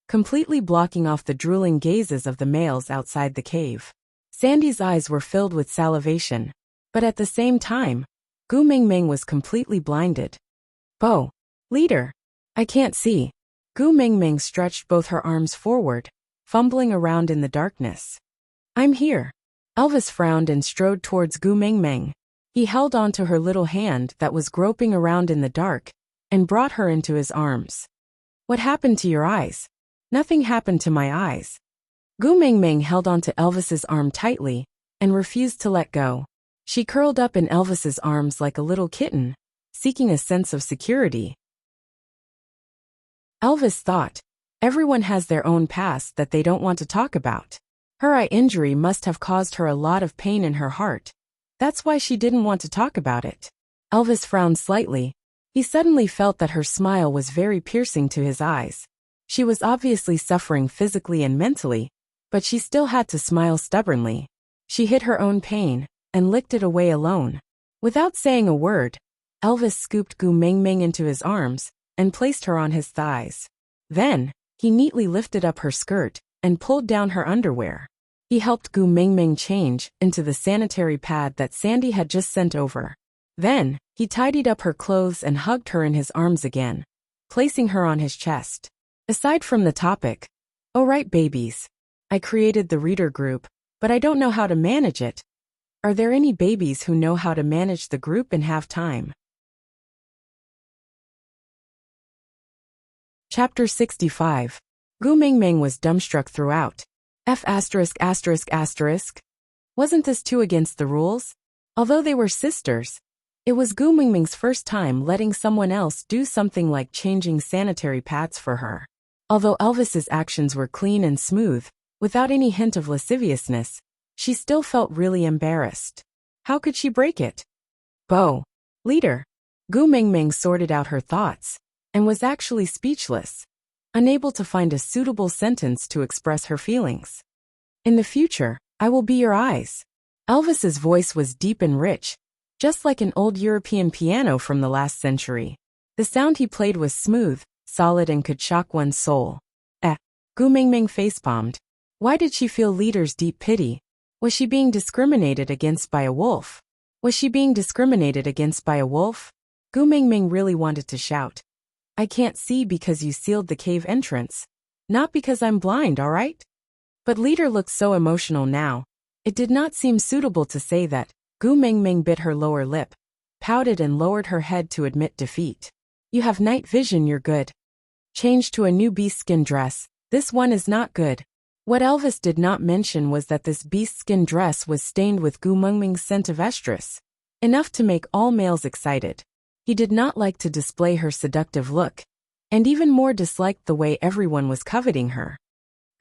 Speaker 1: completely blocking off the drooling gazes of the males outside the cave. Sandy's eyes were filled with salivation, but at the same time, Gu Mingming was completely blinded. Bo, leader, I can't see. Gu Mingming stretched both her arms forward, fumbling around in the darkness. I'm here. Elvis frowned and strode towards Gu Mingming. He held onto her little hand that was groping around in the dark, and brought her into his arms. What happened to your eyes? Nothing happened to my eyes. Gu Mingming held onto Elvis's arm tightly, and refused to let go. She curled up in Elvis's arms like a little kitten, seeking a sense of security. Elvis thought, everyone has their own past that they don't want to talk about. Her eye injury must have caused her a lot of pain in her heart. That's why she didn't want to talk about it. Elvis frowned slightly. He suddenly felt that her smile was very piercing to his eyes. She was obviously suffering physically and mentally, but she still had to smile stubbornly. She hid her own pain, and licked it away alone. Without saying a word, Elvis scooped Gu Mingming into his arms, and placed her on his thighs. Then, he neatly lifted up her skirt, and pulled down her underwear. He helped Gu Mingming change into the sanitary pad that Sandy had just sent over. Then, he tidied up her clothes and hugged her in his arms again, placing her on his chest. Aside from the topic, oh right babies, I created the reader group, but I don't know how to manage it. Are there any babies who know how to manage the group and have time? Chapter 65. Gu Mingming was dumbstruck throughout. Wasn't this too against the rules? Although they were sisters, it was Gu Mingming's first time letting someone else do something like changing sanitary pads for her. Although Elvis's actions were clean and smooth, without any hint of lasciviousness, she still felt really embarrassed. How could she break it? Bo, leader. Gu Mingming sorted out her thoughts, and was actually speechless, unable to find a suitable sentence to express her feelings. In the future, I will be your eyes. Elvis's voice was deep and rich, just like an old European piano from the last century. The sound he played was smooth, solid and could shock one's soul. Gu Mingming facepalmed. Why did she feel Leader's deep pity? Was she being discriminated against by a wolf? Was she being discriminated against by a wolf? Gu Mingming really wanted to shout. I can't see because you sealed the cave entrance. Not because I'm blind, all right? But Leader looked so emotional now. It did not seem suitable to say that. Gu Mingming bit her lower lip, pouted and lowered her head to admit defeat. You have night vision, you're good. Change to a new beast skin dress. This one is not good. What Elvis did not mention was that this beast skin dress was stained with Gu Mingming's scent of estrus. Enough to make all males excited. He did not like to display her seductive look, and even more disliked the way everyone was coveting her.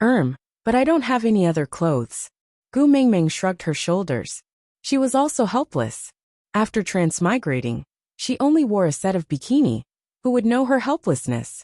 Speaker 1: But I don't have any other clothes. Gu Mingming shrugged her shoulders. She was also helpless. After transmigrating, she only wore a set of bikini. Who would know her helplessness?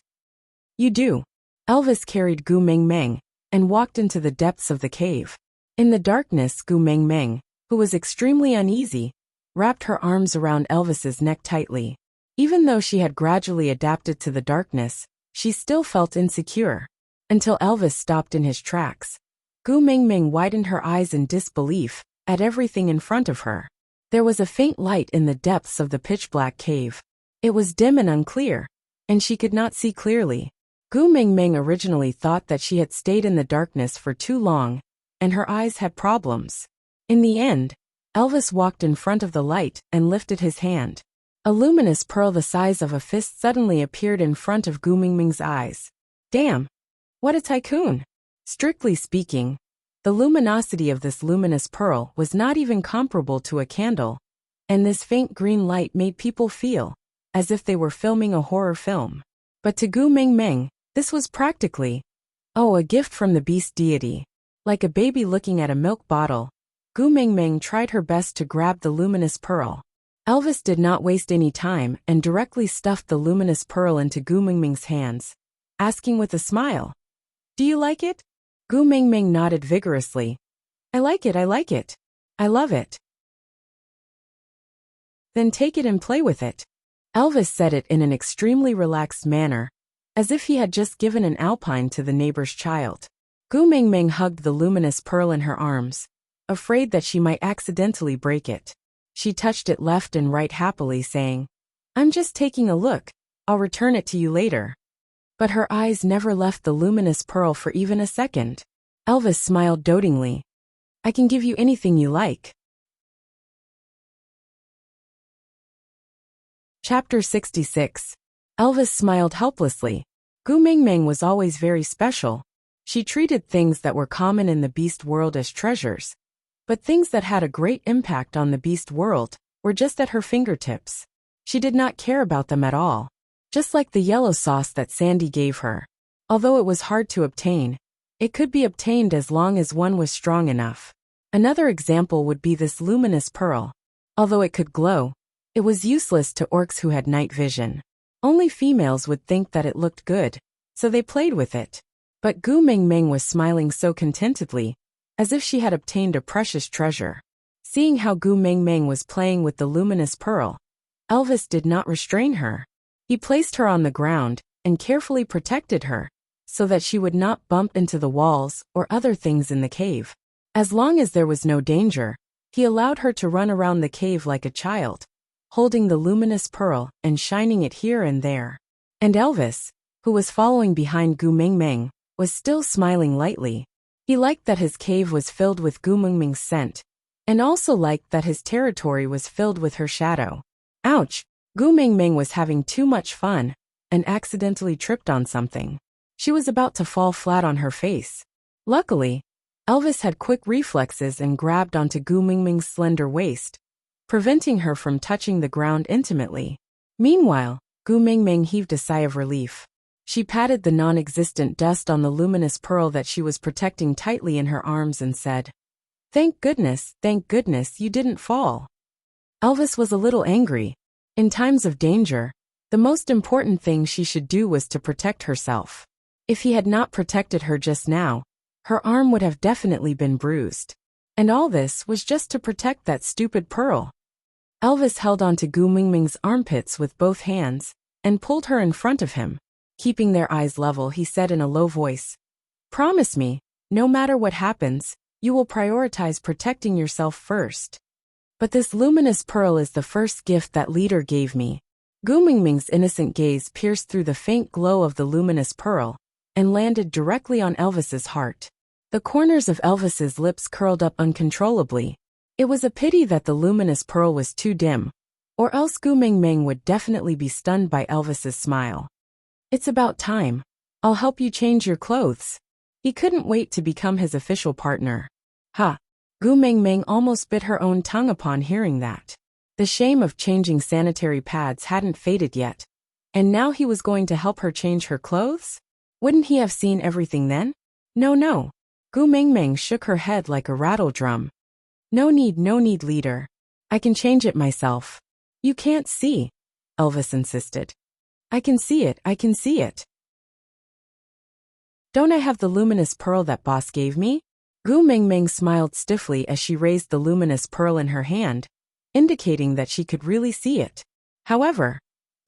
Speaker 1: You do. Elvis carried Gu Mingming and walked into the depths of the cave. In the darkness, Gu Mingming, who was extremely uneasy, wrapped her arms around Elvis's neck tightly. Even though she had gradually adapted to the darkness, she still felt insecure. Until Elvis stopped in his tracks. Gu Mingming widened her eyes in disbelief at everything in front of her. There was a faint light in the depths of the pitch-black cave. It was dim and unclear, and she could not see clearly. Gu Mingming originally thought that she had stayed in the darkness for too long, and her eyes had problems. In the end, Elvis walked in front of the light and lifted his hand. A luminous pearl the size of a fist suddenly appeared in front of Gu Mingming's eyes. Damn! What a tycoon! Strictly speaking, the luminosity of this luminous pearl was not even comparable to a candle, and this faint green light made people feel as if they were filming a horror film. But to Gu Mingming, this was practically, a gift from the beast deity. Like a baby looking at a milk bottle, Gu Mingming tried her best to grab the luminous pearl. Elvis did not waste any time and directly stuffed the luminous pearl into Gu Mingming's hands, asking with a smile, Do you like it? Gu Mingming nodded vigorously. I like it, I like it. I love it. Then take it and play with it. Elvis said it in an extremely relaxed manner, as if he had just given an alpine to the neighbor's child. Gu Mingming hugged the luminous pearl in her arms, afraid that she might accidentally break it. She touched it left and right happily, saying, I'm just taking a look. I'll return it to you later. But her eyes never left the luminous pearl for even a second. Elvis smiled dotingly. I can give you anything you like. Chapter 66. Elvis smiled helplessly. Gu Mingming was always very special. She treated things that were common in the beast world as treasures. But things that had a great impact on the beast world were just at her fingertips. She did not care about them at all. Just like the yellow sauce that Sandy gave her. Although it was hard to obtain, it could be obtained as long as one was strong enough. Another example would be this luminous pearl. Although it could glow, it was useless to orcs who had night vision. Only females would think that it looked good, so they played with it. But Gu Mingming was smiling so contentedly, as if she had obtained a precious treasure. Seeing how Gu Mingming was playing with the luminous pearl, Elvis did not restrain her. He placed her on the ground and carefully protected her, so that she would not bump into the walls or other things in the cave. As long as there was no danger, he allowed her to run around the cave like a child, holding the luminous pearl and shining it here and there. And Elvis, who was following behind Gu Mingming, was still smiling lightly. He liked that his cave was filled with Gu Mingming's scent, and also liked that his territory was filled with her shadow. Ouch! Gu Mingming was having too much fun and accidentally tripped on something. She was about to fall flat on her face. Luckily, Elvis had quick reflexes and grabbed onto Gu Mingming's slender waist, preventing her from touching the ground intimately. Meanwhile, Gu Mingming heaved a sigh of relief. She patted the non-existent dust on the luminous pearl that she was protecting tightly in her arms and said, thank goodness you didn't fall. Elvis was a little angry. In times of danger, the most important thing she should do was to protect herself. If he had not protected her just now, her arm would have definitely been bruised. And all this was just to protect that stupid pearl. Elvis held onto Gu Mingming's armpits with both hands and pulled her in front of him. Keeping their eyes level, he said in a low voice, promise me No matter what happens, you will prioritize protecting yourself first. But this luminous pearl is the first gift that leader gave me. Gu Mingming's innocent gaze pierced through the faint glow of the luminous pearl and landed directly on Elvis's heart. The corners of Elvis's lips curled up uncontrollably. It was a pity that the luminous pearl was too dim, or else Gu Mingming would definitely be stunned by Elvis's smile. It's about time. I'll help you change your clothes. He couldn't wait to become his official partner. Ha! Gu Mingming almost bit her own tongue upon hearing that. The shame of changing sanitary pads hadn't faded yet, and now he was going to help her change her clothes? Wouldn't he have seen everything then? No. Gu Mingming shook her head like a rattle drum. No need, leader. I can change it myself. You can't see, Elvis insisted. I can see it. Don't I have the luminous pearl that boss gave me? Gu Mingming smiled stiffly as she raised the luminous pearl in her hand, indicating that she could really see it. However,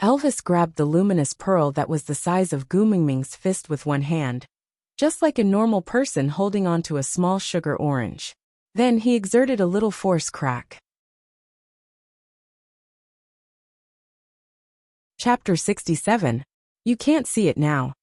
Speaker 1: Elvis grabbed the luminous pearl that was the size of Gu Mingming's fist with one hand, just like a normal person holding onto a small sugar orange. Then he exerted a little force. Crack. Chapter 67. You can't see it now.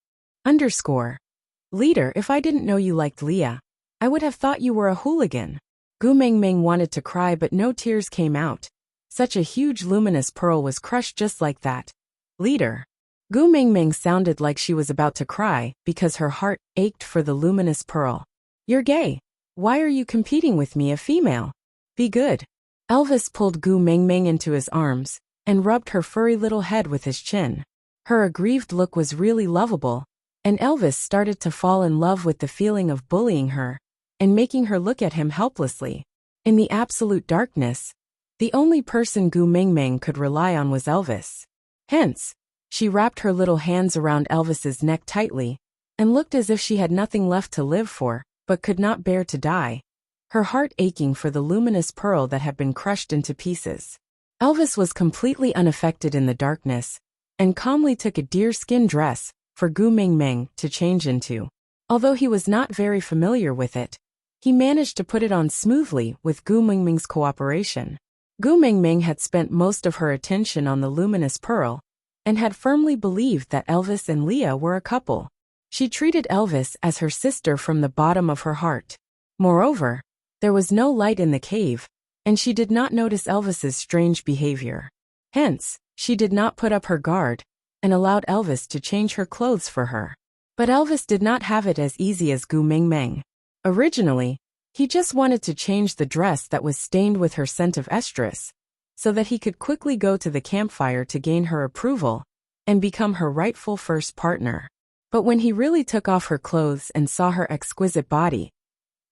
Speaker 1: Leader, if I didn't know you liked Leah, I would have thought you were a hooligan. Gu Mingming wanted to cry but no tears came out. Such a huge luminous pearl was crushed just like that. Leader. Gu Mingming sounded like she was about to cry because her heart ached for the luminous pearl. You're gay. Why are you competing with me, a female? Be good. Elvis pulled Gu Mingming into his arms and rubbed her furry little head with his chin. Her aggrieved look was really lovable, and Elvis started to fall in love with the feeling of bullying her and making her look at him helplessly. In the absolute darkness, the only person Gu Mingming could rely on was Elvis. Hence, she wrapped her little hands around Elvis's neck tightly and looked as if she had nothing left to live for, but could not bear to die, her heart aching for the luminous pearl that had been crushed into pieces. Elvis was completely unaffected in the darkness and calmly took a deerskin dress for Gu Mingming to change into. Although he was not very familiar with it, he managed to put it on smoothly with Gu Mingming's cooperation. Gu Mingming had spent most of her attention on the luminous pearl and had firmly believed that Elvis and Leah were a couple. She treated Elvis as her sister from the bottom of her heart. Moreover, there was no light in the cave, and she did not notice Elvis's strange behavior. Hence, she did not put up her guard and allowed Elvis to change her clothes for her. But Elvis did not have it as easy as Gu Mingming. Originally, he just wanted to change the dress that was stained with her scent of estrus, so that he could quickly go to the campfire to gain her approval and become her rightful first partner. But when he really took off her clothes and saw her exquisite body,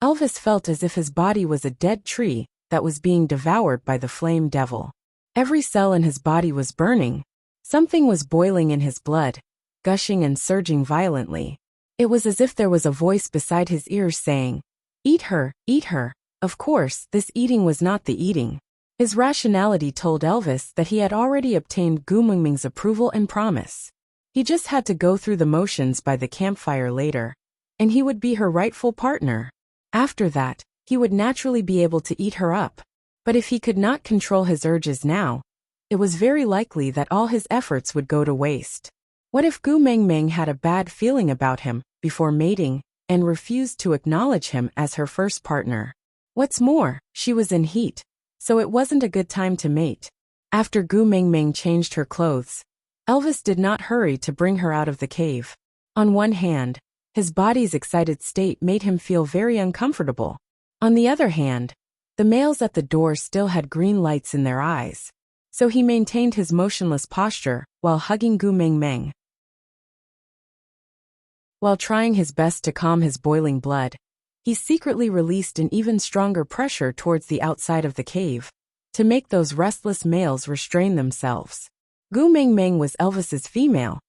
Speaker 1: Elvis felt as if his body was a dead tree that was being devoured by the flame devil. Every cell in his body was burning. Something was boiling in his blood, gushing and surging violently. It was as if there was a voice beside his ears saying, "Eat her, eat her." Of course, this eating was not the eating. His rationality told Elvis that he had already obtained Gu Mingming's approval and promise. He just had to go through the motions by the campfire later, and he would be her rightful partner. After that, he would naturally be able to eat her up. But if he could not control his urges now, it was very likely that all his efforts would go to waste. What if Gu Mingming had a bad feeling about him before mating and refused to acknowledge him as her first partner? What's more, she was in heat, so it wasn't a good time to mate. After Gu Mingming changed her clothes, Elvis did not hurry to bring her out of the cave. On one hand, his body's excited state made him feel very uncomfortable. On the other hand, the males at the door still had green lights in their eyes, so he maintained his motionless posture while hugging Gu Mingming. While trying his best to calm his boiling blood, he secretly released an even stronger pressure towards the outside of the cave, to make those restless males restrain themselves. Gu Mingming was Elvis's female.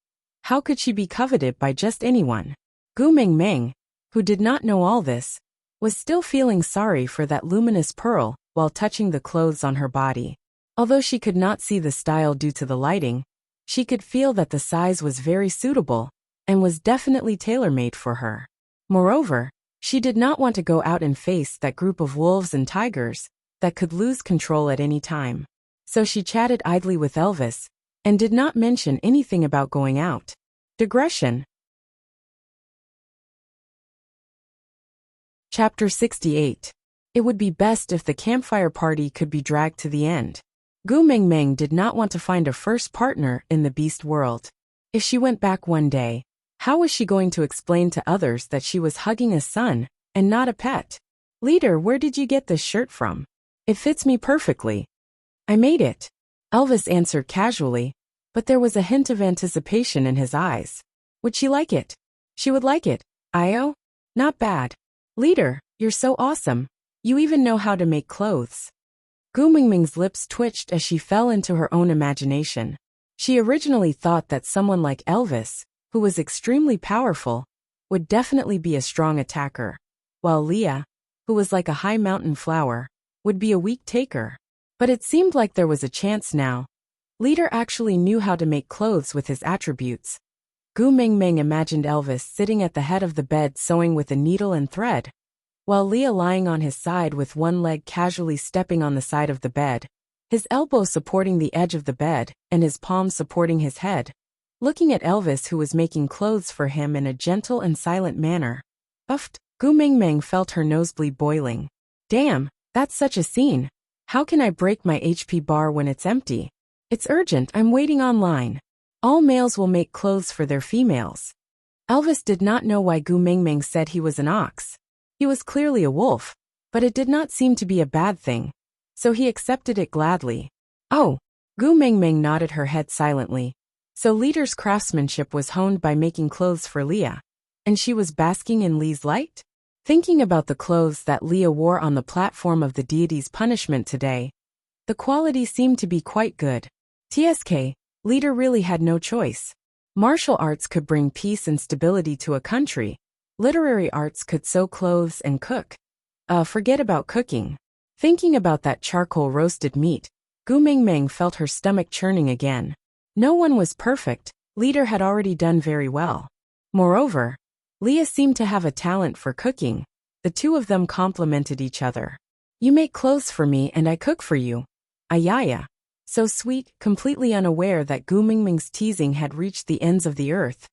Speaker 1: How could she be coveted by just anyone? Gu Mingming, who did not know all this, was still feeling sorry for that luminous pearl while touching the clothes on her body. Although she could not see the style due to the lighting, she could feel that the size was very suitable and was definitely tailor-made for her. Moreover, She did not want to go out and face that group of wolves and tigers that could lose control at any time. So she chatted idly with Elvis and did not mention anything about going out. Digression. Chapter 68. It would be best if the campfire party could be dragged to the end. Gu Mingming did not want to find a first partner in the beast world. If she went back one day, how was she going to explain to others that she was hugging a son and not a pet? Leader, where did you get this shirt from? It fits me perfectly. I made it. Elvis answered casually, but there was a hint of anticipation in his eyes. Would she like it? She would like it. Io? Not bad. Leader, you're so awesome. You even know how to make clothes. Gu Mingming's lips twitched as she fell into her own imagination. She originally thought that someone like Elvis, who was extremely powerful, would definitely be a strong attacker, while Leah, who was like a high mountain flower, would be a weak taker. But it seemed like there was a chance now. Leader actually knew how to make clothes with his attributes. Gu Mingming imagined Elvis sitting at the head of the bed sewing with a needle and thread, while Leah lying on his side with one leg casually stepping on the side of the bed, his elbow supporting the edge of the bed and his palm supporting his head, looking at Elvis who was making clothes for him in a gentle and silent manner. Uffed, Gu Mingming felt her nosebleed boiling. Damn, that's such a scene. How can I break my HP bar when it's empty? It's urgent, I'm waiting online. All males will make clothes for their females. Elvis did not know why Gu Mingming said he was an ox. He was clearly a wolf, but it did not seem to be a bad thing, so he accepted it gladly. Oh, Gu Mingming nodded her head silently. So Leader's craftsmanship was honed by making clothes for Leah, and she was basking in Lee's light? Thinking about the clothes that Leah wore on the platform of the deity's punishment today, the quality seemed to be quite good. TSK, Leader really had no choice. Martial arts could bring peace and stability to a country. Literary arts could sew clothes and cook. Forget about cooking. Thinking about that charcoal roasted meat, Gu Mingming felt her stomach churning again. No one was perfect. Leader had already done very well. Moreover, Leah seemed to have a talent for cooking. The two of them complemented each other. You make clothes for me and I cook for you. Ayaya. So sweet, completely unaware that Gu Mingming's teasing had reached the ends of the earth.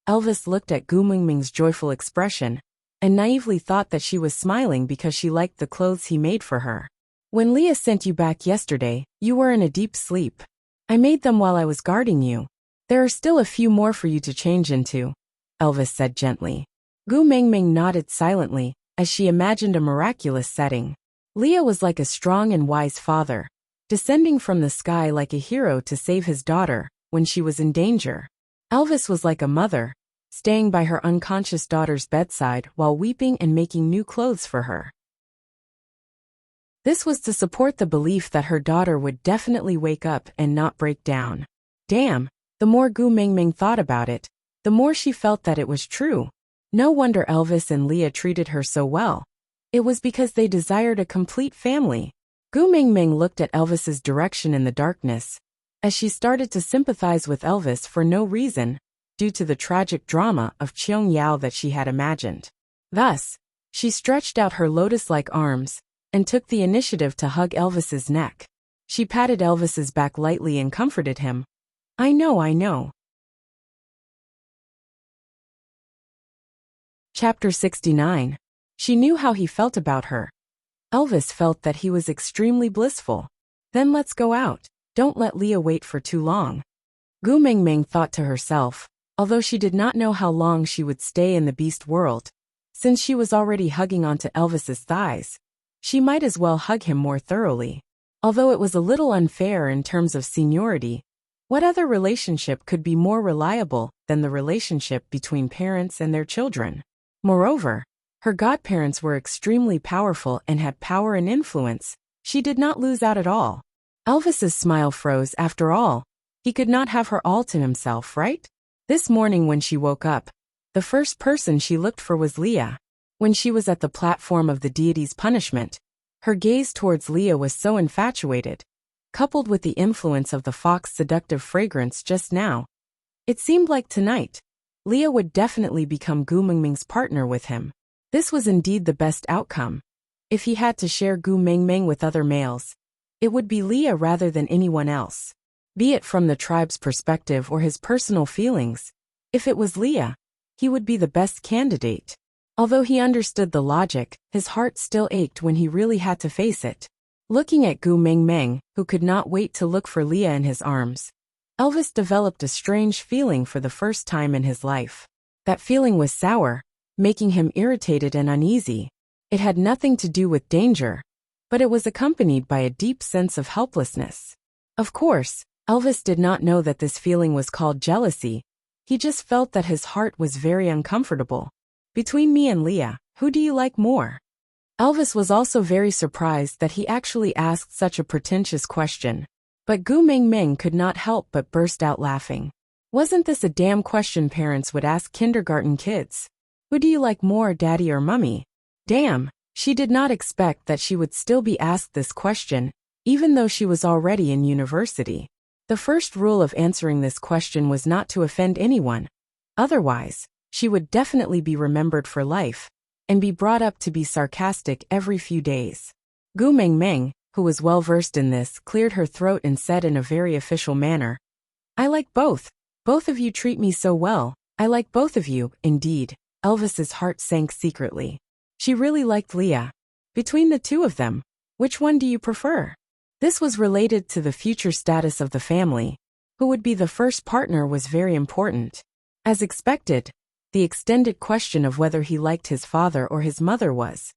Speaker 1: Elvis looked at Gu Mingming's joyful expression and naively thought that she was smiling because she liked the clothes he made for her. When Leah sent you back yesterday, you were in a deep sleep. I made them while I was guarding you. There are still a few more for you to change into, Elvis said gently. Gu Mingming nodded silently as she imagined a miraculous setting. Leah was like a strong and wise father, descending from the sky like a hero to save his daughter when she was in danger. Elvis was like a mother, staying by her unconscious daughter's bedside while weeping and making new clothes for her. This was to support the belief that her daughter would definitely wake up and not break down. Damn, the more Gu Mingming thought about it, the more she felt that it was true. No wonder Elvis and Leah treated her so well. It was because they desired a complete family. Gu Mingming looked at Elvis's direction in the darkness, as she started to sympathize with Elvis for no reason, due to the tragic drama of Cheong Yao that she had imagined. Thus, she stretched out her lotus-like arms and took the initiative to hug Elvis's neck. She patted Elvis's back lightly and comforted him. I know. Chapter 69. She knew how he felt about her. Elvis felt that he was extremely blissful. Then let's go out. Don't let Leah wait for too long. Gu Mingming thought to herself, although she did not know how long she would stay in the beast world. Since she was already hugging onto Elvis's thighs, she might as well hug him more thoroughly. Although it was a little unfair in terms of seniority, what other relationship could be more reliable than the relationship between parents and their children? Moreover, her godparents were extremely powerful and had power and influence. She did not lose out at all. Elvis's smile froze. After all, he could not have her all to himself, right? This morning when she woke up, the first person she looked for was Leah. When she was at the platform of the deity's punishment, her gaze towards Leah was so infatuated, coupled with the influence of the fox's seductive fragrance just now. It seemed like tonight, Leah would definitely become Gu Mingming's partner with him. This was indeed the best outcome. If he had to share Gu Mingming with other males, it would be Leah rather than anyone else. Be it from the tribe's perspective or his personal feelings, if it was Leah, he would be the best candidate. Although he understood the logic, his heart still ached when he really had to face it. Looking at Gu Mingming, who could not wait to look for Leah in his arms, Elvis developed a strange feeling for the first time in his life. That feeling was sour, making him irritated and uneasy. It had nothing to do with danger, but it was accompanied by a deep sense of helplessness. Of course, Elvis did not know that this feeling was called jealousy. He just felt that his heart was very uncomfortable. Between me and Leah, who do you like more? Elvis was also very surprised that he actually asked such a pretentious question. But Gu Mingming could not help but burst out laughing. Wasn't this a damn question parents would ask kindergarten kids? Who do you like more, daddy or mummy? Damn, she did not expect that she would still be asked this question, even though she was already in university. The first rule of answering this question was not to offend anyone. Otherwise, she would definitely be remembered for life, and be brought up to be sarcastic every few days. Gu Mingming, who was well versed in this, cleared her throat and said in a very official manner, I like both. Both of you treat me so well. I like both of you, indeed. Elvis's heart sank secretly. She really liked Leah. Between the two of them, which one do you prefer? This was related to the future status of the family. Who would be the first partner was very important. As expected, the extended question of whether he liked his father or his mother was.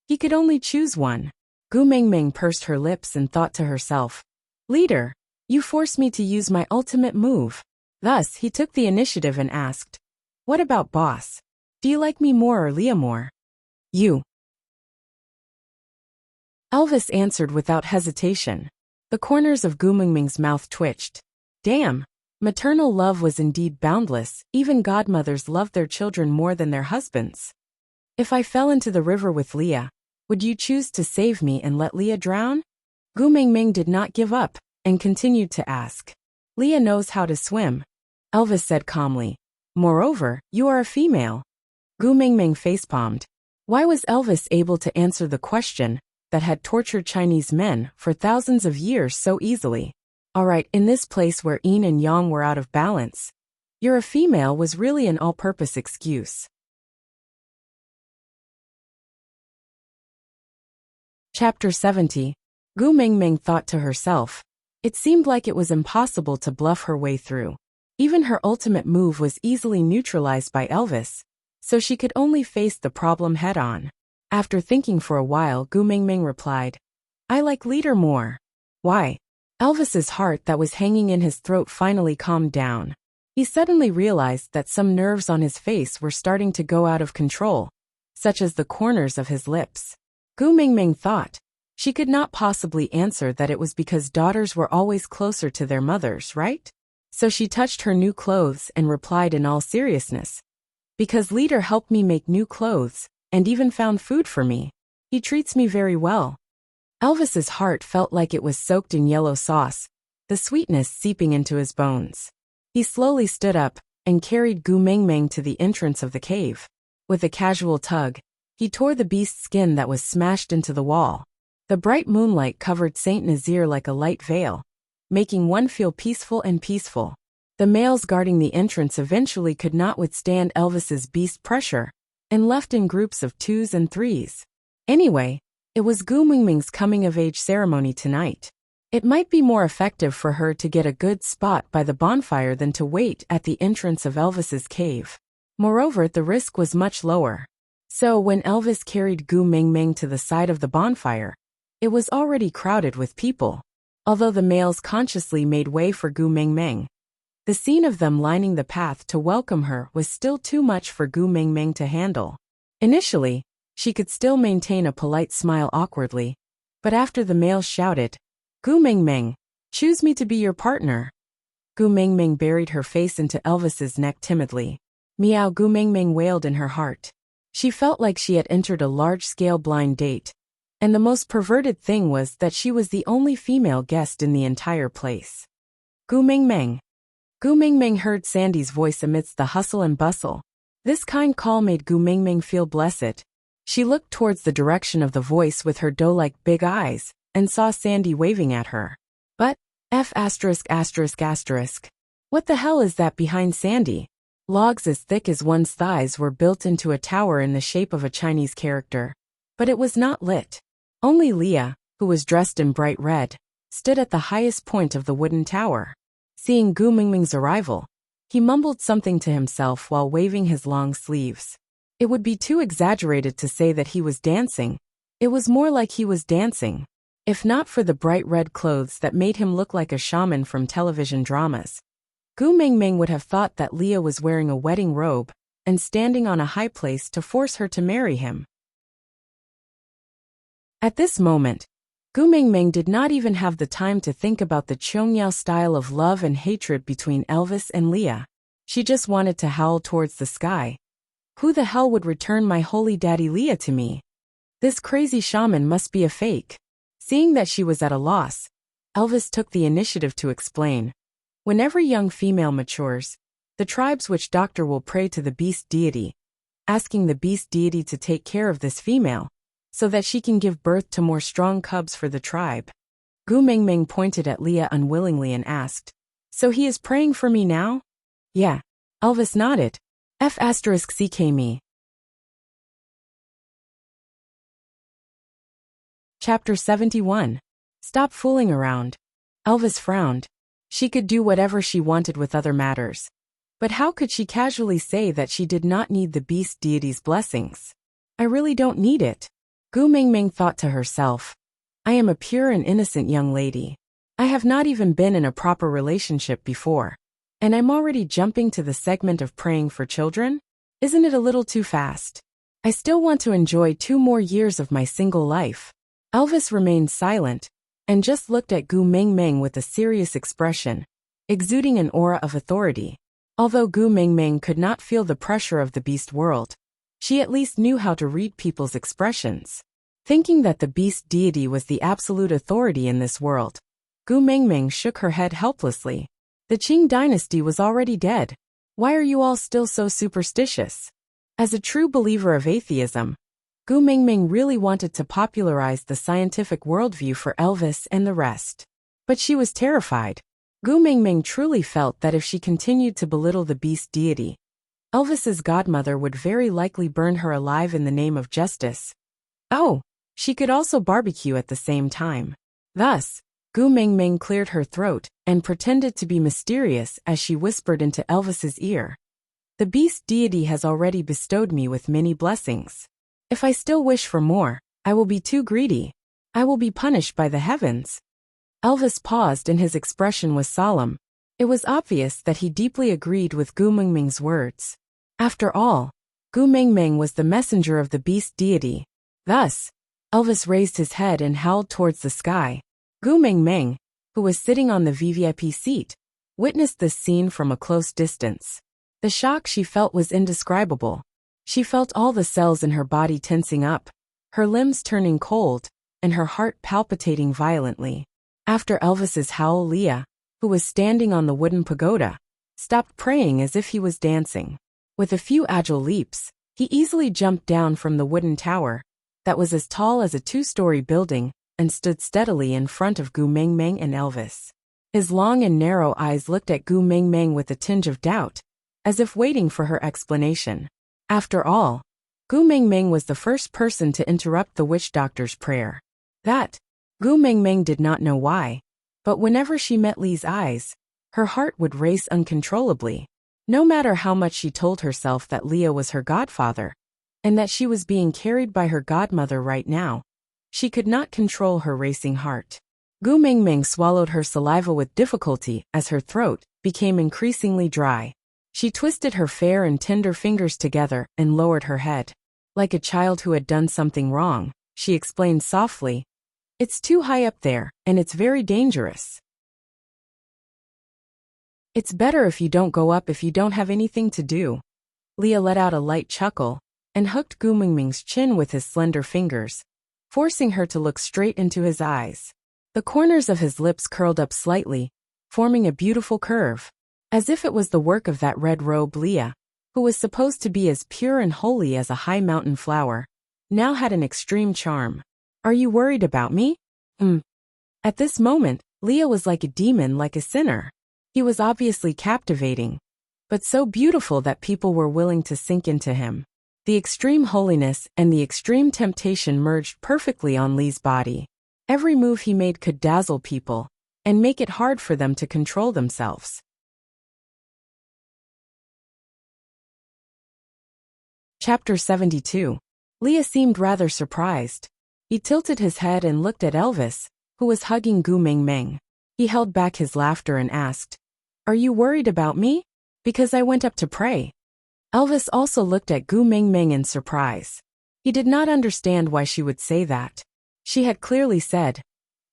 Speaker 1: He could only choose one. Gu Mingming pursed her lips and thought to herself, Leader, you force me to use my ultimate move. Thus, he took the initiative and asked, What about boss? Do you like me more or Leah more? You. Elvis answered without hesitation. The corners of Gu Mingming's mouth twitched. Damn. Maternal love was indeed boundless. Even godmothers loved their children more than their husbands. If I fell into the river with Leah, would you choose to save me and let Leah drown? Gu Mingming did not give up, and continued to ask. Leah knows how to swim. Elvis said calmly. Moreover, you are a female. Gu Mingming facepalmed. Why was Elvis able to answer the question that had tortured Chinese men for thousands of years so easily? Alright, in this place where yin and yang were out of balance, you're a female was really an all-purpose excuse. Chapter 70. Gu Mingming thought to herself. It seemed like it was impossible to bluff her way through. Even her ultimate move was easily neutralized by Elvis, so she could only face the problem head-on. After thinking for a while, Gu Mingming replied, I like Leader more. Why? Elvis's heart that was hanging in his throat finally calmed down. He suddenly realized that some nerves on his face were starting to go out of control, such as the corners of his lips. Gu Mingming thought. She could not possibly answer that it was because daughters were always closer to their mothers, right? So she touched her new clothes and replied in all seriousness. Because Leader helped me make new clothes, and even found food for me. He treats me very well. Elvis's heart felt like it was soaked in yellow sauce, the sweetness seeping into his bones. He slowly stood up and carried Gu Mingming to the entrance of the cave. With a casual tug, he tore the beast's skin that was smashed into the wall. The bright moonlight covered Saint Nazir like a light veil, making one feel peaceful and peaceful. The males guarding the entrance eventually could not withstand Elvis's beast pressure, and left in groups of 2s and 3s. Anyway, it was Gu Mingming's coming-of-age ceremony tonight. It might be more effective for her to get a good spot by the bonfire than to wait at the entrance of Elvis's cave. Moreover, the risk was much lower. So when Elvis carried Gu Mingming to the side of the bonfire, it was already crowded with people. Although the males consciously made way for Gu Mingming, the scene of them lining the path to welcome her was still too much for Gu Mingming to handle. Initially, she could still maintain a polite smile awkwardly, but after the males shouted, Gu Mingming, choose me to be your partner. Gu Mingming buried her face into Elvis's neck timidly. Meow. Gu Mingming wailed in her heart. She felt like she had entered a large-scale blind date, and the most perverted thing was that she was the only female guest in the entire place. Gu Mingming. Gu Mingming heard Sandy's voice amidst the hustle and bustle. This kind call made Gu Mingming feel blessed. She looked towards the direction of the voice with her doe-like big eyes, and saw Sandy waving at her. But, F*******. What the hell is that behind Sandy? Logs as thick as one's thighs were built into a tower in the shape of a Chinese character. But it was not lit. Only Leah, who was dressed in bright red, stood at the highest point of the wooden tower. Seeing Gu Mingming's arrival, he mumbled something to himself while waving his long sleeves. It would be too exaggerated to say that he was dancing. It was more like he was dancing. If not for the bright red clothes that made him look like a shaman from television dramas. Gu Mingming would have thought that Leah was wearing a wedding robe and standing on a high place to force her to marry him. At this moment, Gu Mingming did not even have the time to think about the Chongyao style of love and hatred between Elvis and Leah. She just wanted to howl towards the sky. Who the hell would return my holy daddy Leah to me? This crazy shaman must be a fake. Seeing that she was at a loss, Elvis took the initiative to explain. When every young female matures, the tribes which doctor will pray to the beast deity, asking the beast deity to take care of this female, so that she can give birth to more strong cubs for the tribe. Gu Mingming pointed at Leah unwillingly and asked, "So he is praying for me now?" "Yeah." Elvis nodded. F***ck me. Chapter 71. Stop fooling around. Elvis frowned. She could do whatever she wanted with other matters. But how could she casually say that she did not need the beast deity's blessings? I really don't need it. Gu Mingming thought to herself. I am a pure and innocent young lady. I have not even been in a proper relationship before. And I'm already jumping to the segment of praying for children? Isn't it a little too fast? I still want to enjoy 2 more years of my single life. Elvis remained silent, and just looked at Gu Mingming with a serious expression, exuding an aura of authority. Although Gu Mingming could not feel the pressure of the beast world, she at least knew how to read people's expressions. Thinking that the beast deity was the absolute authority in this world, Gu Mingming shook her head helplessly. The Qing dynasty was already dead. Why are you all still so superstitious? As a true believer of atheism, Gu Mingming really wanted to popularize the scientific worldview for Elvis and the rest. But she was terrified. Gu Mingming truly felt that if she continued to belittle the beast deity, Elvis's godmother would very likely burn her alive in the name of justice. Oh, she could also barbecue at the same time. Thus, Gu Mingming cleared her throat and pretended to be mysterious as she whispered into Elvis's ear. The beast deity has already bestowed me with many blessings. If I still wish for more, I will be too greedy. I will be punished by the heavens. Elvis paused and his expression was solemn. It was obvious that he deeply agreed with Gu Mingming's words. After all, Gu Mingming was the messenger of the beast deity. Thus, Elvis raised his head and howled towards the sky. Gu Mingming, who was sitting on the VVIP seat, witnessed this scene from a close distance. The shock she felt was indescribable. She felt all the cells in her body tensing up, her limbs turning cold, and her heart palpitating violently. After Elvis's howl, Leah, who was standing on the wooden pagoda, stopped praying as if he was dancing. With a few agile leaps, he easily jumped down from the wooden tower, that was as tall as a 2-story building, and stood steadily in front of Gu Mingming and Elvis. His long and narrow eyes looked at Gu Mingming with a tinge of doubt, as if waiting for her explanation. After all, Gu Mingming was the first person to interrupt the witch doctor's prayer. Gu Mingming did not know why, but whenever she met Li's eyes, her heart would race uncontrollably. No matter how much she told herself that Leah was her godfather, and that she was being carried by her godmother right now, she could not control her racing heart. Gu Mingming swallowed her saliva with difficulty as her throat became increasingly dry. She twisted her fair and tender fingers together and lowered her head. Like a child who had done something wrong, she explained softly, "It's too high up there, and it's very dangerous. It's better if you don't go up if you don't have anything to do." Leah let out a light chuckle and hooked Gu Mingming's chin with his slender fingers, forcing her to look straight into his eyes. The corners of his lips curled up slightly, forming a beautiful curve. As if it was the work of that red robe Leah, who was supposed to be as pure and holy as a high mountain flower, now had an extreme charm. Are you worried about me? At this moment, Leah was like a demon, like a sinner. He was obviously captivating, but so beautiful that people were willing to sink into him. The extreme holiness and the extreme temptation merged perfectly on Lee's body. Every move he made could dazzle people and make it hard for them to control themselves. Chapter 72. Leah seemed rather surprised. He tilted his head and looked at Elvis, who was hugging Gu Mingming. He held back his laughter and asked, "Are you worried about me? Because I went up to pray." Elvis also looked at Gu Mingming in surprise. He did not understand why she would say that. She had clearly said.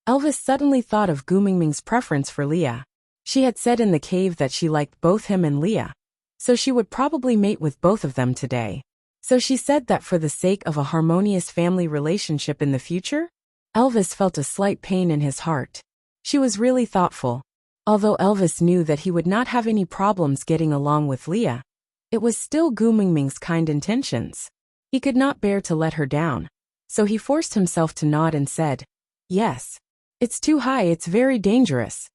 Speaker 1: Elvis suddenly thought of Gu Mingming's preference for Leah. She had said in the cave that she liked both him and Leah, so she would probably mate with both of them today. So she said that for the sake of a harmonious family relationship in the future? Elvis felt a slight pain in his heart. She was really thoughtful. Although Elvis knew that he would not have any problems getting along with Leah, it was still Gu Mingming's kind intentions. He could not bear to let her down, so he forced himself to nod and said, "Yes. It's too high, it's very dangerous."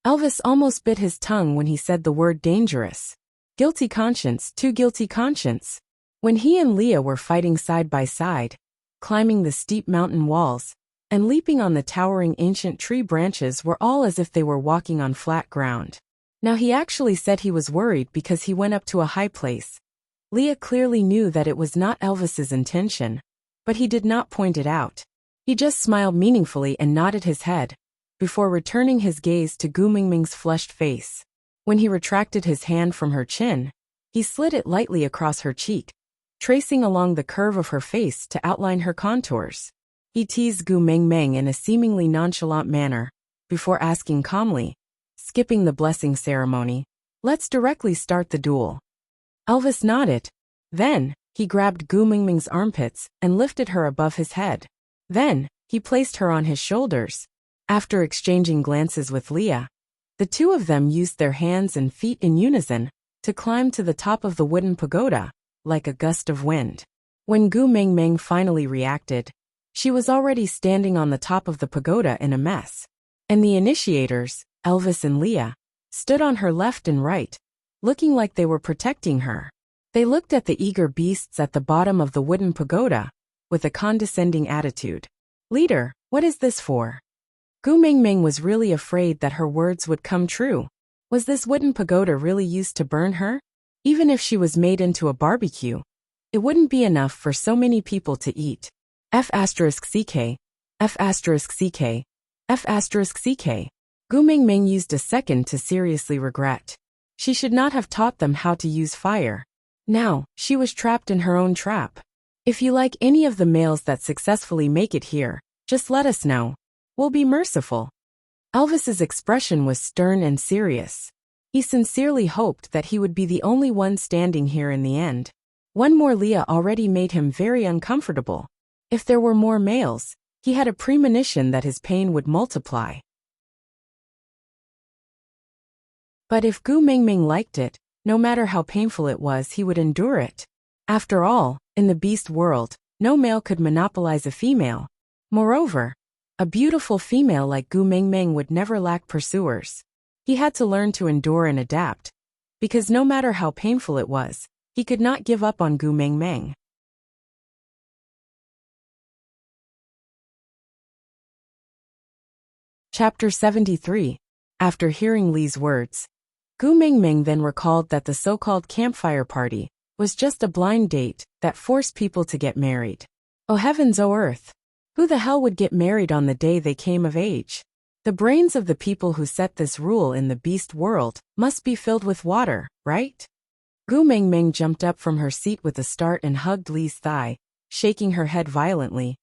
Speaker 1: Elvis almost bit his tongue when he said the word dangerous. Guilty conscience, too guilty conscience. When he and Leah were fighting side by side, climbing the steep mountain walls, and leaping on the towering ancient tree branches were all as if they were walking on flat ground. Now he actually said he was worried because he went up to a high place. Leah clearly knew that it was not Elvis's intention, but he did not point it out. He just smiled meaningfully and nodded his head, before returning his gaze to Gu Mingming's flushed face. When he retracted his hand from her chin, he slid it lightly across her cheek, tracing along the curve of her face to outline her contours. He teased Gu Mingming in a seemingly nonchalant manner, before asking calmly, skipping the blessing ceremony, "Let's directly start the duel." Elvis nodded. Then, he grabbed Gu Mingming's armpits and lifted her above his head. Then, he placed her on his shoulders. After exchanging glances with Leah, the two of them used their hands and feet in unison to climb to the top of the wooden pagoda, like a gust of wind. When Gu Mingming finally reacted, she was already standing on the top of the pagoda in a mess. And the initiators, Elvis and Leah, stood on her left and right, looking like they were protecting her. They looked at the eager beasts at the bottom of the wooden pagoda, with a condescending attitude. "Leader, what is this for?" Gu Mingming was really afraid that her words would come true. Was this wooden pagoda really used to burn her? Even if she was made into a barbecue, it wouldn't be enough for so many people to eat. F***ck, F***ck, F***ck. Gu Mingming used a second to seriously regret. She should not have taught them how to use fire. Now, she was trapped in her own trap. "If you like any of the males that successfully make it here, just let us know. We'll be merciful." Elvis's expression was stern and serious. He sincerely hoped that he would be the only one standing here in the end. One more Leah already made him very uncomfortable. If there were more males, he had a premonition that his pain would multiply. But if Gu Mingming liked it, no matter how painful it was, he would endure it. After all, in the beast world, no male could monopolize a female. Moreover, a beautiful female like Gu Mingming would never lack pursuers. He had to learn to endure and adapt, because no matter how painful it was, he could not give up on Gu Mingming. Chapter 73. After hearing Lee's words, Gu Mingming then recalled that the so-called campfire party was just a blind date that forced people to get married. Oh heavens, oh earth! Who the hell would get married on the day they came of age? The brains of the people who set this rule in the beast world must be filled with water, right? Gu Mingming jumped up from her seat with a start and hugged Lee's thigh, shaking her head violently.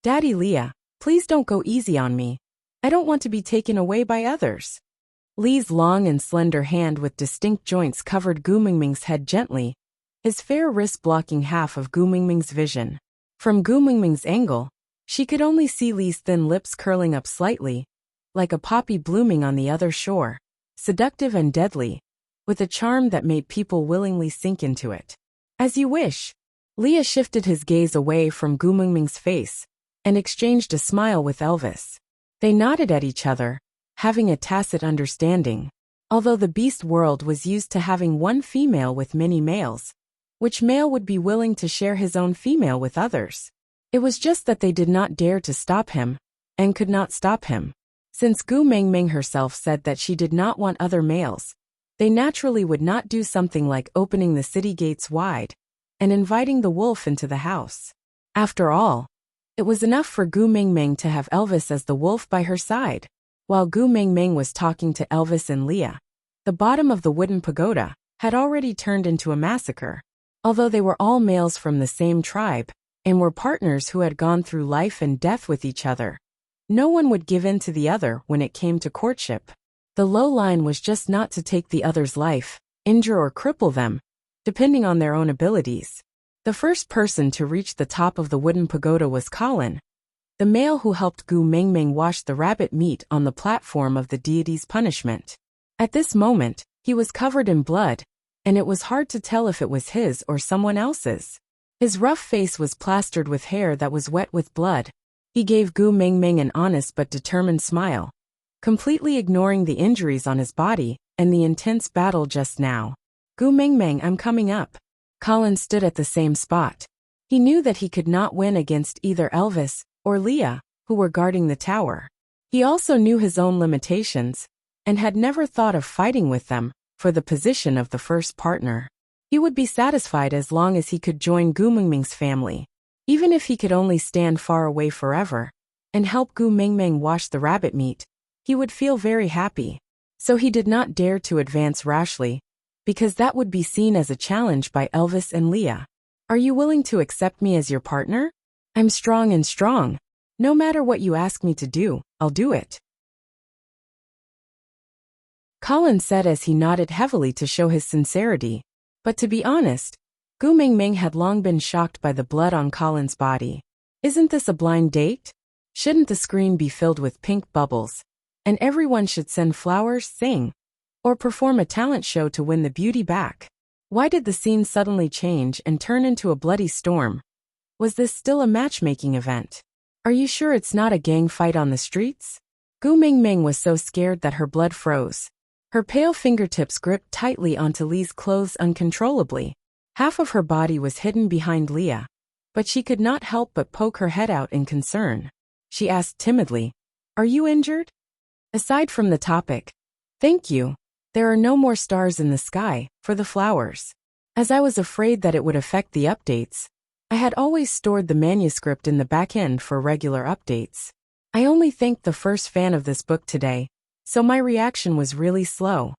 Speaker 1: "Daddy Leah, please don't go easy on me. I don't want to be taken away by others." Lee's long and slender hand with distinct joints covered Gu Mingming's head gently, his fair wrist blocking half of Gu Mingming's vision. From Gu Mingming's angle, she could only see Lee's thin lips curling up slightly, like a poppy blooming on the other shore, seductive and deadly, with a charm that made people willingly sink into it. "As you wish." Leah shifted his gaze away from Gu Mingming's face and exchanged a smile with Elvis. They nodded at each other, having a tacit understanding. Although the beast world was used to having one female with many males, which male would be willing to share his own female with others? It was just that they did not dare to stop him, and could not stop him. Since Gu Mingming herself said that she did not want other males, they naturally would not do something like opening the city gates wide and inviting the wolf into the house. After all, it was enough for Gu Mingming to have Elvis as the wolf by her side. While Gu Mingming was talking to Elvis and Leah, the bottom of the wooden pagoda had already turned into a massacre. Although they were all males from the same tribe and were partners who had gone through life and death with each other, no one would give in to the other when it came to courtship. The low line was just not to take the other's life, injure or cripple them, depending on their own abilities. The first person to reach the top of the wooden pagoda was Colin, the male who helped Gu Mingming wash the rabbit meat on the platform of the deity's punishment. At this moment, he was covered in blood, and it was hard to tell if it was his or someone else's. His rough face was plastered with hair that was wet with blood. He gave Gu Mingming an honest but determined smile, completely ignoring the injuries on his body and the intense battle just now. Gu Mingming, I'm coming up. Colin stood at the same spot. He knew that he could not win against either Elvis or Leah, who were guarding the tower. He also knew his own limitations, and had never thought of fighting with them for the position of the first partner. He would be satisfied as long as he could join Gu Mingming's family. Even if he could only stand far away forever and help Gu Mingming wash the rabbit meat, he would feel very happy. So he did not dare to advance rashly, because that would be seen as a challenge by Elvis and Leah. Are you willing to accept me as your partner? I'm strong and strong. No matter what you ask me to do, I'll do it. Colin said as he nodded heavily to show his sincerity. But to be honest, Gu Mingming had long been shocked by the blood on Colin's body. Isn't this a blind date? Shouldn't the screen be filled with pink bubbles, and everyone should send flowers, sing, or perform a talent show to win the beauty back? Why did the scene suddenly change and turn into a bloody storm? Was this still a matchmaking event? Are you sure it's not a gang fight on the streets? Gu Mingming was so scared that her blood froze. Her pale fingertips gripped tightly onto Lee's clothes uncontrollably. Half of her body was hidden behind Leah, but she could not help but poke her head out in concern. She asked timidly, "Are you injured?" Aside from the topic, "Thank you. There are no more stars in the sky for the flowers." As I was afraid that it would affect the updates, I had always stored the manuscript in the back end for regular updates. I only thanked the first fan of this book today, so my reaction was really slow.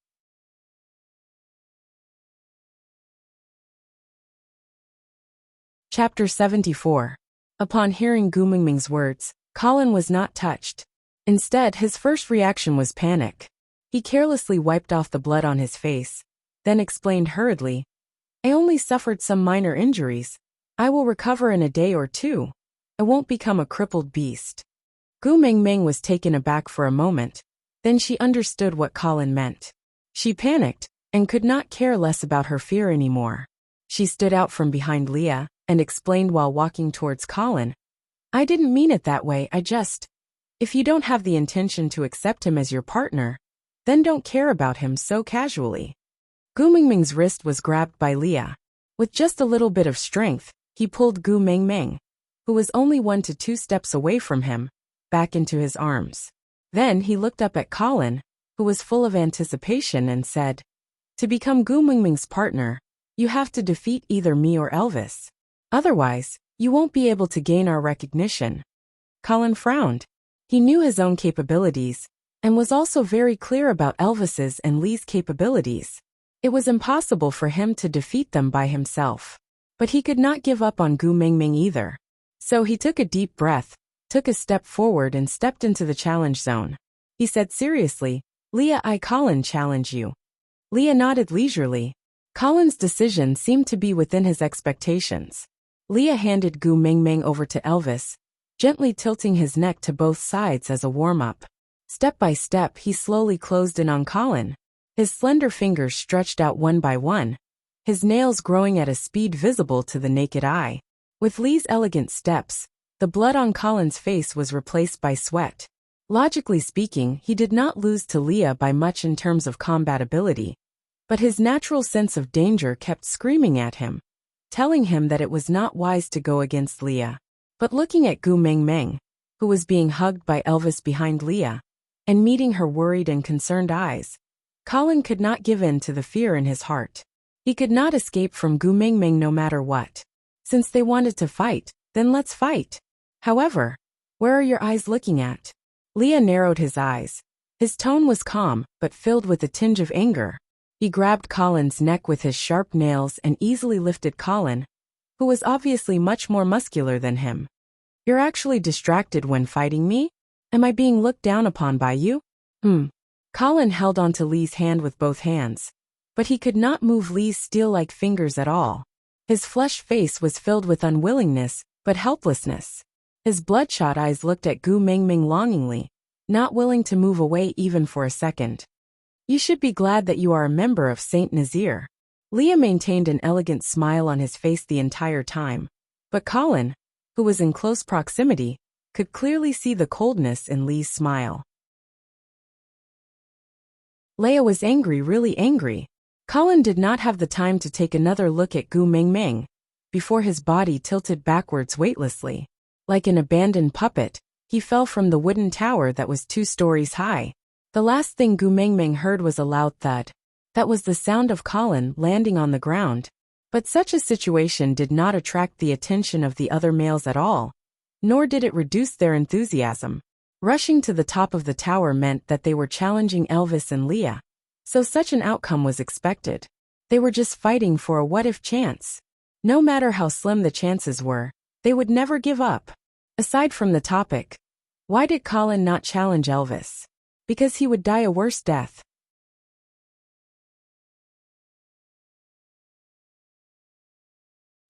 Speaker 1: Chapter 74. Upon hearing Gu Mingming's words, Colin was not touched. Instead, his first reaction was panic. He carelessly wiped off the blood on his face, then explained hurriedly, "I only suffered some minor injuries. I will recover in a day or two. I won't become a crippled beast." Gu Mingming was taken aback for a moment, then she understood what Colin meant. She panicked, and could not care less about her fear anymore. She stood out from behind Leah, and explained while walking towards Colin, "I didn't mean it that way, if you don't have the intention to accept him as your partner, then don't care about him so casually." Gu Mingming's wrist was grabbed by Leah. With just a little bit of strength, he pulled Gu Mingming, who was only 1 to 2 steps away from him, back into his arms. Then he looked up at Colin, who was full of anticipation, and said, "To become Gu Mingming's partner, you have to defeat either me or Elvis. Otherwise, you won't be able to gain our recognition." Colin frowned. He knew his own capabilities, and was also very clear about Elvis's and Lee's capabilities. It was impossible for him to defeat them by himself. But he could not give up on Gu Mingming either. So he took a deep breath, took a step forward and stepped into the challenge zone. He said seriously, "Leah, I Colin challenge you." Leah nodded leisurely. Colin's decision seemed to be within his expectations. Leah handed Gu Mingming over to Elvis, gently tilting his neck to both sides as a warm-up. Step by step, he slowly closed in on Colin. His slender fingers stretched out one by one, his nails growing at a speed visible to the naked eye. With Lee's elegant steps, the blood on Colin's face was replaced by sweat. Logically speaking, he did not lose to Leah by much in terms of combat ability, but his natural sense of danger kept screaming at him, telling him that it was not wise to go against Leah. But looking at Gu Mengmeng, who was being hugged by Elvis behind Leah, and meeting her worried and concerned eyes, Colin could not give in to the fear in his heart. He could not escape from Gu Mengmeng no matter what. Since they wanted to fight, then let's fight. However, where are your eyes looking at? Leah narrowed his eyes. His tone was calm, but filled with a tinge of anger. He grabbed Colin's neck with his sharp nails and easily lifted Colin, who was obviously much more muscular than him. You're actually distracted when fighting me? Am I being looked down upon by you? Colin held onto Lee's hand with both hands, but he could not move Lee's steel-like fingers at all. His flushed face was filled with unwillingness, but helplessness. His bloodshot eyes looked at Gu Mengmeng longingly, not willing to move away even for a second. You should be glad that you are a member of Saint Nazir. Leah maintained an elegant smile on his face the entire time, but Colin, who was in close proximity, could clearly see the coldness in Lee's smile. Leah was angry, really angry. Colin did not have the time to take another look at Gu Mengmeng before his body tilted backwards weightlessly. Like an abandoned puppet, he fell from the wooden tower that was 2 stories high. The last thing Gu Mengmeng heard was a loud thud. That was the sound of Colin landing on the ground. But such a situation did not attract the attention of the other males at all, nor did it reduce their enthusiasm. Rushing to the top of the tower meant that they were challenging Elvis and Leah, so such an outcome was expected. They were just fighting for a what-if chance. No matter how slim the chances were, they would never give up. Aside from the topic, why did Colin not challenge Elvis? Because he would die a worse death.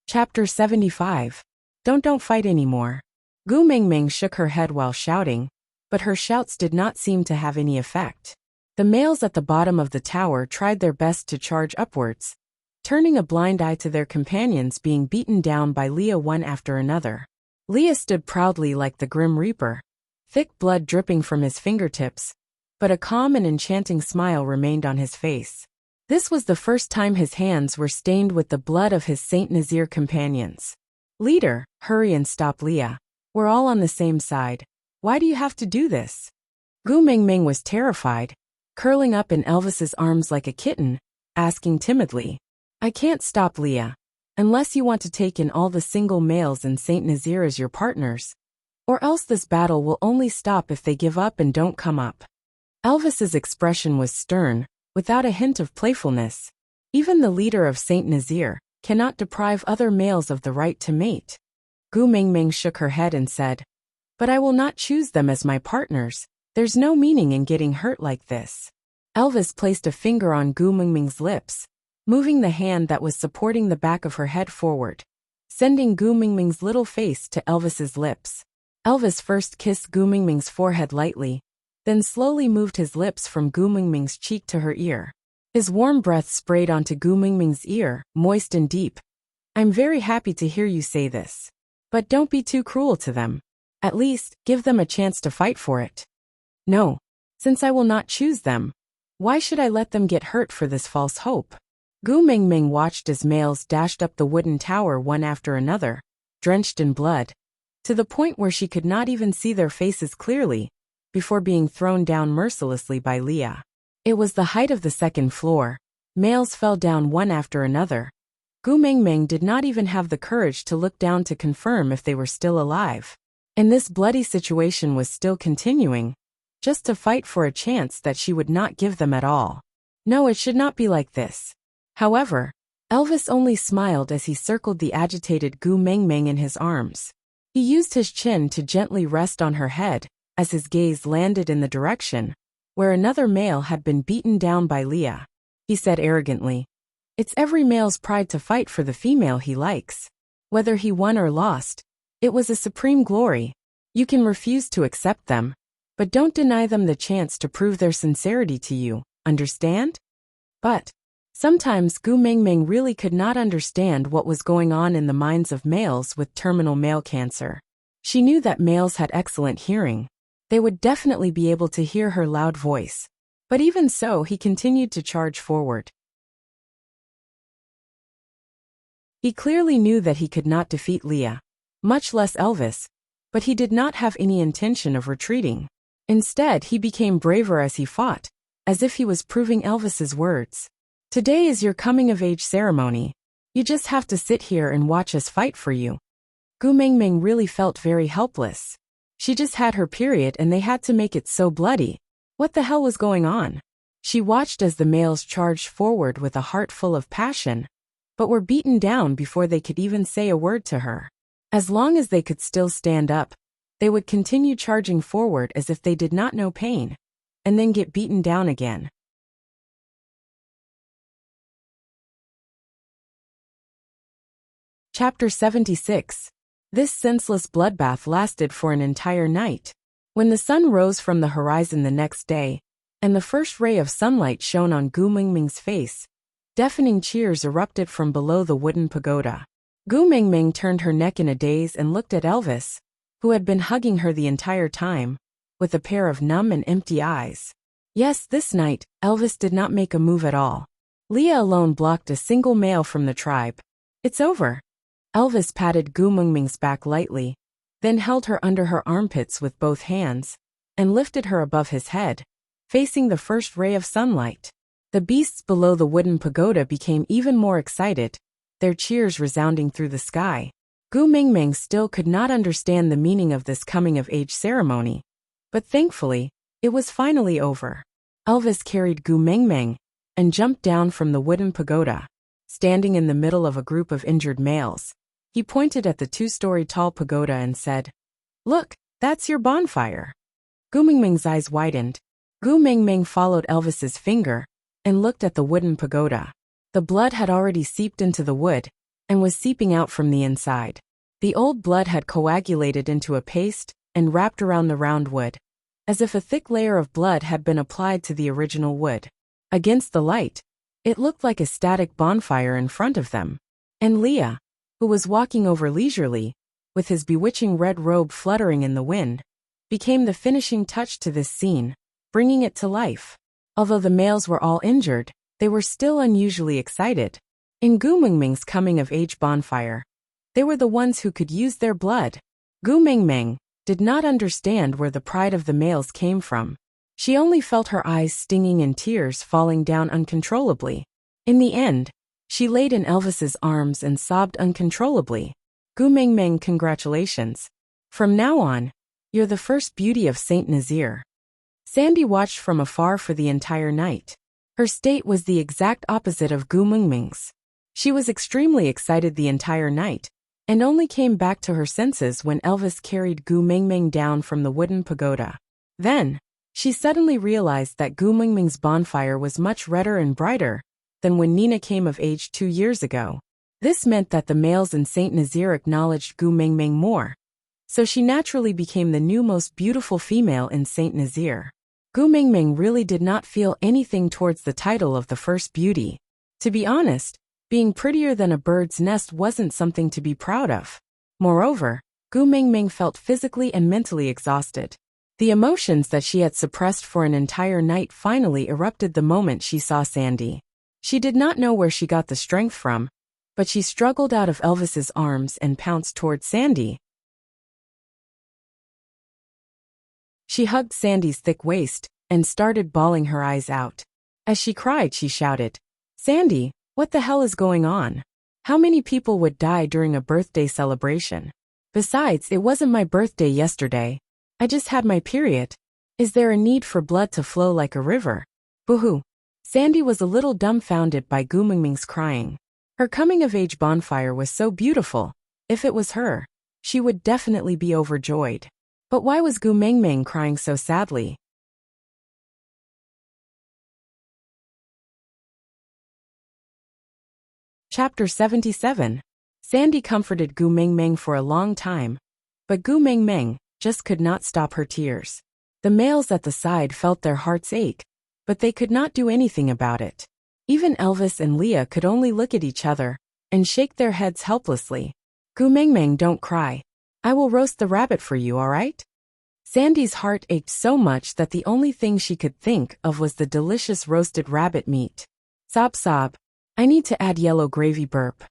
Speaker 1: Chapter 75. Don't fight anymore. Gu Mengmeng shook her head while shouting, but her shouts did not seem to have any effect. The males at the bottom of the tower tried their best to charge upwards, turning a blind eye to their companions being beaten down by Leah one after another. Leah stood proudly like the Grim Reaper, thick blood dripping from his fingertips, but a calm and enchanting smile remained on his face. This was the first time his hands were stained with the blood of his Saint Nazir companions. Leader, hurry and stop Leah. We're all on the same side. Why do you have to do this? Gu Mengmeng was terrified, curling up in Elvis's arms like a kitten, asking timidly, I can't stop Leah, unless you want to take in all the single males in Saint Nazir as your partners, or else this battle will only stop if they give up and don't come up. Elvis's expression was stern, without a hint of playfulness. Even the leader of Saint Nazir cannot deprive other males of the right to mate. Gu Mengmeng shook her head and said, But I will not choose them as my partners. There's no meaning in getting hurt like this. Elvis placed a finger on Gu Mengmeng's lips, moving the hand that was supporting the back of her head forward, sending Gu Mengmeng's little face to Elvis's lips. Elvis first kissed Gu Mengmeng's forehead lightly, then slowly moved his lips from Gu Mengmeng's cheek to her ear. His warm breath sprayed onto Gu Mengmeng's ear, moist and deep. I'm very happy to hear you say this. But don't be too cruel to them. At least, give them a chance to fight for it. No. Since I will not choose them, why should I let them get hurt for this false hope? Gu Mengmeng watched as males dashed up the wooden tower one after another, drenched in blood, to the point where she could not even see their faces clearly, before being thrown down mercilessly by Leah. It was the height of the second floor. Males fell down one after another. Gu Mengmeng did not even have the courage to look down to confirm if they were still alive. And this bloody situation was still continuing, just to fight for a chance that she would not give them at all. No, it should not be like this. However, Elvis only smiled as he circled the agitated Gu Mengmeng in his arms. He used his chin to gently rest on her head, as his gaze landed in the direction where another male had been beaten down by Leah. He said arrogantly, It's every male's pride to fight for the female he likes. Whether he won or lost, it was a supreme glory. You can refuse to accept them, but don't deny them the chance to prove their sincerity to you, understand? But, Sometimes Gu Mingming really could not understand what was going on in the minds of males with terminal male cancer. She knew that males had excellent hearing. They would definitely be able to hear her loud voice. But even so, he continued to charge forward. He clearly knew that he could not defeat Leah, much less Elvis, but he did not have any intention of retreating. Instead, he became braver as he fought, as if he was proving Elvis's words. Today is your coming-of-age ceremony. You just have to sit here and watch us fight for you. Gu Mingming really felt very helpless. She just had her period and they had to make it so bloody. What the hell was going on? She watched as the males charged forward with a heart full of passion, but were beaten down before they could even say a word to her. As long as they could still stand up, they would continue charging forward as if they did not know pain, and then get beaten down again. Chapter 76. This senseless bloodbath lasted for an entire night. When the sun rose from the horizon the next day, and the first ray of sunlight shone on Gu Mingming's face, deafening cheers erupted from below the wooden pagoda. Gu Mingming turned her neck in a daze and looked at Elvis, who had been hugging her the entire time, with a pair of numb and empty eyes. Yes, this night, Elvis did not make a move at all. Leah alone blocked a single male from the tribe. It's over. Elvis patted Gu Mingming's back lightly, then held her under her armpits with both hands, and lifted her above his head, facing the first ray of sunlight. The beasts below the wooden pagoda became even more excited, their cheers resounding through the sky. Gu Mingming still could not understand the meaning of this coming-of-age ceremony, but thankfully, it was finally over. Elvis carried Gu Mingming and jumped down from the wooden pagoda. Standing in the middle of a group of injured males, he pointed at the 2-story-tall pagoda and said, "Look, that's your bonfire." Gu Mingming's eyes widened. Gu Mingming followed Elvis's finger and looked at the wooden pagoda. The blood had already seeped into the wood and was seeping out from the inside. The old blood had coagulated into a paste and wrapped around the round wood, as if a thick layer of blood had been applied to the original wood. Against the light, it looked like a static bonfire in front of them. And Leah, who was walking over leisurely, with his bewitching red robe fluttering in the wind, became the finishing touch to this scene, bringing it to life. Although the males were all injured, they were still unusually excited. In Gu Mingming's coming-of-age bonfire, they were the ones who could use their blood. Gu Mingming did not understand where the pride of the males came from. She only felt her eyes stinging and tears falling down uncontrollably. In the end, she laid in Elvis's arms and sobbed uncontrollably. Gu Mingming, congratulations. From now on, you're the first beauty of Saint Nazaire. Sandy watched from afar for the entire night. Her state was the exact opposite of Gu Mingming's. She was extremely excited the entire night, and only came back to her senses when Elvis carried Gu Mingming down from the wooden pagoda. Then, she suddenly realized that Gu Mingming's bonfire was much redder and brighter than when Nina came of age 2 years ago. This meant that the males in Saint Nazaire acknowledged Gu Mingming more, so she naturally became the new most beautiful female in Saint Nazaire. Gu Mingming really did not feel anything towards the title of the first beauty. To be honest, being prettier than a bird's nest wasn't something to be proud of. Moreover, Gu Mingming felt physically and mentally exhausted. The emotions that she had suppressed for an entire night finally erupted the moment she saw Sandy. She did not know where she got the strength from, but she struggled out of Elvis's arms and pounced towards Sandy. She hugged Sandy's thick waist and started bawling her eyes out. As she cried, she shouted, "Sandy, what the hell is going on? How many people would die during a birthday celebration? Besides, it wasn't my birthday yesterday. I just had my period. Is there a need for blood to flow like a river?" Boo-hoo. Sandy was a little dumbfounded by Gu Mingming's crying. Her coming-of-age bonfire was so beautiful. If it was her, she would definitely be overjoyed. But why was Gu Mingming crying so sadly? Chapter 77. Sandy comforted Gu Mingming for a long time, but Gu Mingming just could not stop her tears. The males at the side felt their hearts ache, but they could not do anything about it. Even Elvis and Leah could only look at each other and shake their heads helplessly. Gu Meng Meng, don't cry. I will roast the rabbit for you, all right? Sandy's heart ached so much that the only thing she could think of was the delicious roasted rabbit meat. Sob sob. I need to add yellow gravy burp.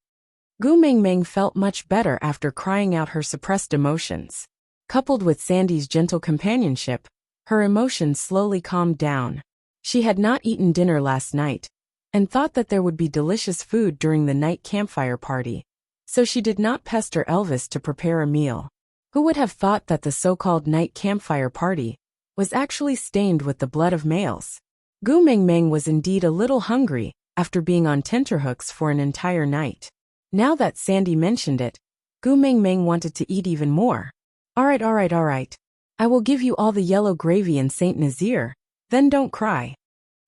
Speaker 1: Gu Meng Meng felt much better after crying out her suppressed emotions. Coupled with Sandy's gentle companionship, her emotions slowly calmed down. She had not eaten dinner last night, and thought that there would be delicious food during the night campfire party, so she did not pester Elvis to prepare a meal. Who would have thought that the so-called night campfire party was actually stained with the blood of males? Gu Meng Meng was indeed a little hungry after being on tenterhooks for an entire night. Now that Sandy mentioned it, Gu Meng Meng wanted to eat even more. All right. I will give you all the yellow gravy in Saint Nazaire, then don't cry.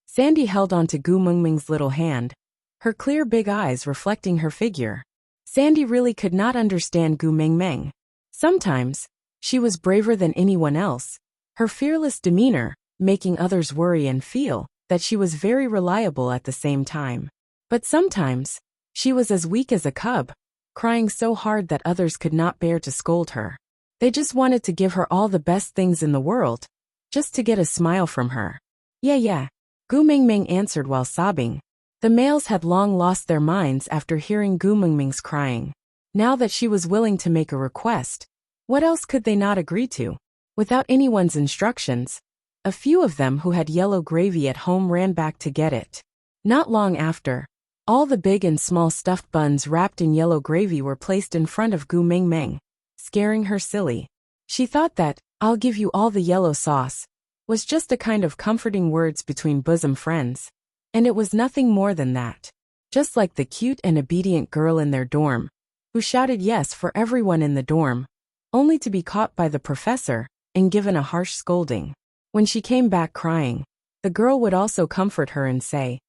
Speaker 1: Sandy held onto Gu Meng Meng's little hand, her clear big eyes reflecting her figure. Sandy really could not understand Gu Meng Meng. Sometimes, she was braver than anyone else, her fearless demeanor making others worry and feel that she was very reliable at the same time. But sometimes, she was as weak as a cub, crying so hard that others could not bear to scold her. They just wanted to give her all the best things in the world, just to get a smile from her. Yeah, Gu Meng Meng answered while sobbing. The males had long lost their minds after hearing Gu Meng Meng's crying. Now that she was willing to make a request, what else could they not agree to? Without anyone's instructions, a few of them who had yellow gravy at home ran back to get it. Not long after, all the big and small stuffed buns wrapped in yellow gravy were placed in front of Gu Meng Meng, scaring her silly. She thought that, "I'll give you all the yellow sauce," was just a kind of comforting words between bosom friends. And it was nothing more than that. Just like the cute and obedient girl in their dorm, who shouted yes for everyone in the dorm, only to be caught by the professor and given a harsh scolding. When she came back crying, the girl would also comfort her and say,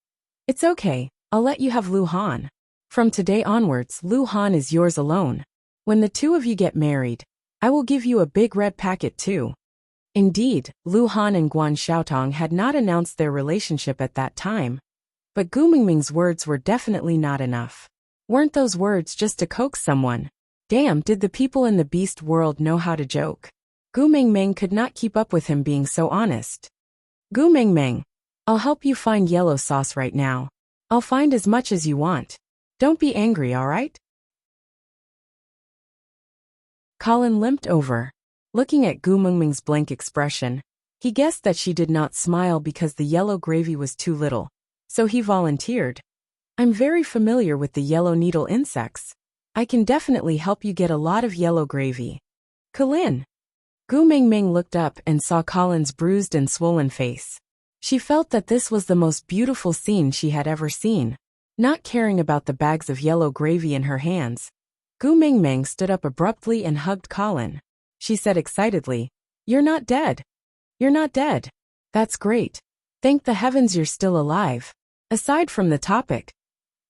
Speaker 1: "It's okay, I'll let you have Lu Han. From today onwards, Lu Han is yours alone. When the two of you get married, I will give you a big red packet too." Indeed, Lu Han and Guan Xiaotong had not announced their relationship at that time, but Gu Meng Meng's words were definitely not enough. Weren't those words just to coax someone? Damn, did the people in the beast world know how to joke? Gu Meng Meng could not keep up with him being so honest. Gu Meng Meng, I'll help you find yellow sauce right now. I'll find as much as you want. Don't be angry, all right? Colin limped over. Looking at Gu Meng Meng's blank expression, he guessed that she did not smile because the yellow gravy was too little, so he volunteered. I'm very familiar with the yellow needle insects. I can definitely help you get a lot of yellow gravy. Colin. Gu Meng Meng looked up and saw Colin's bruised and swollen face. She felt that this was the most beautiful scene she had ever seen. Not caring about the bags of yellow gravy in her hands, Gu Meng Meng stood up abruptly and hugged Colin. She said excitedly, "You're not dead. You're not dead. That's great. Thank the heavens you're still alive." Aside from the topic,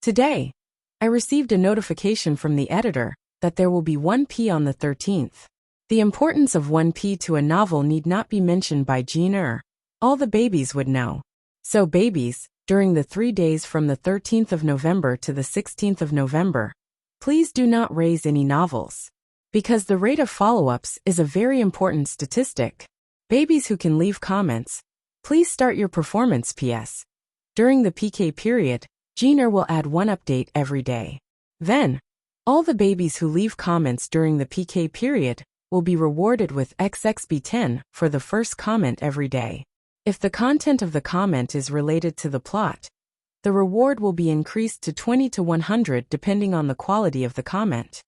Speaker 1: today, I received a notification from the editor that there will be 1P on the 13th. The importance of 1P to a novel need not be mentioned by Jean. All the babies would know. So babies, during the 3 days from the 13th of November to the 16th of November, please do not raise any novels. Because the rate of follow-ups is a very important statistic. Babies who can leave comments, please start your performance PS. During the PK period, Jean will add one update every day. Then, all the babies who leave comments during the PK period will be rewarded with XXB10 for the first comment every day. If the content of the comment is related to the plot, the reward will be increased to 20 to 100 depending on the quality of the comment.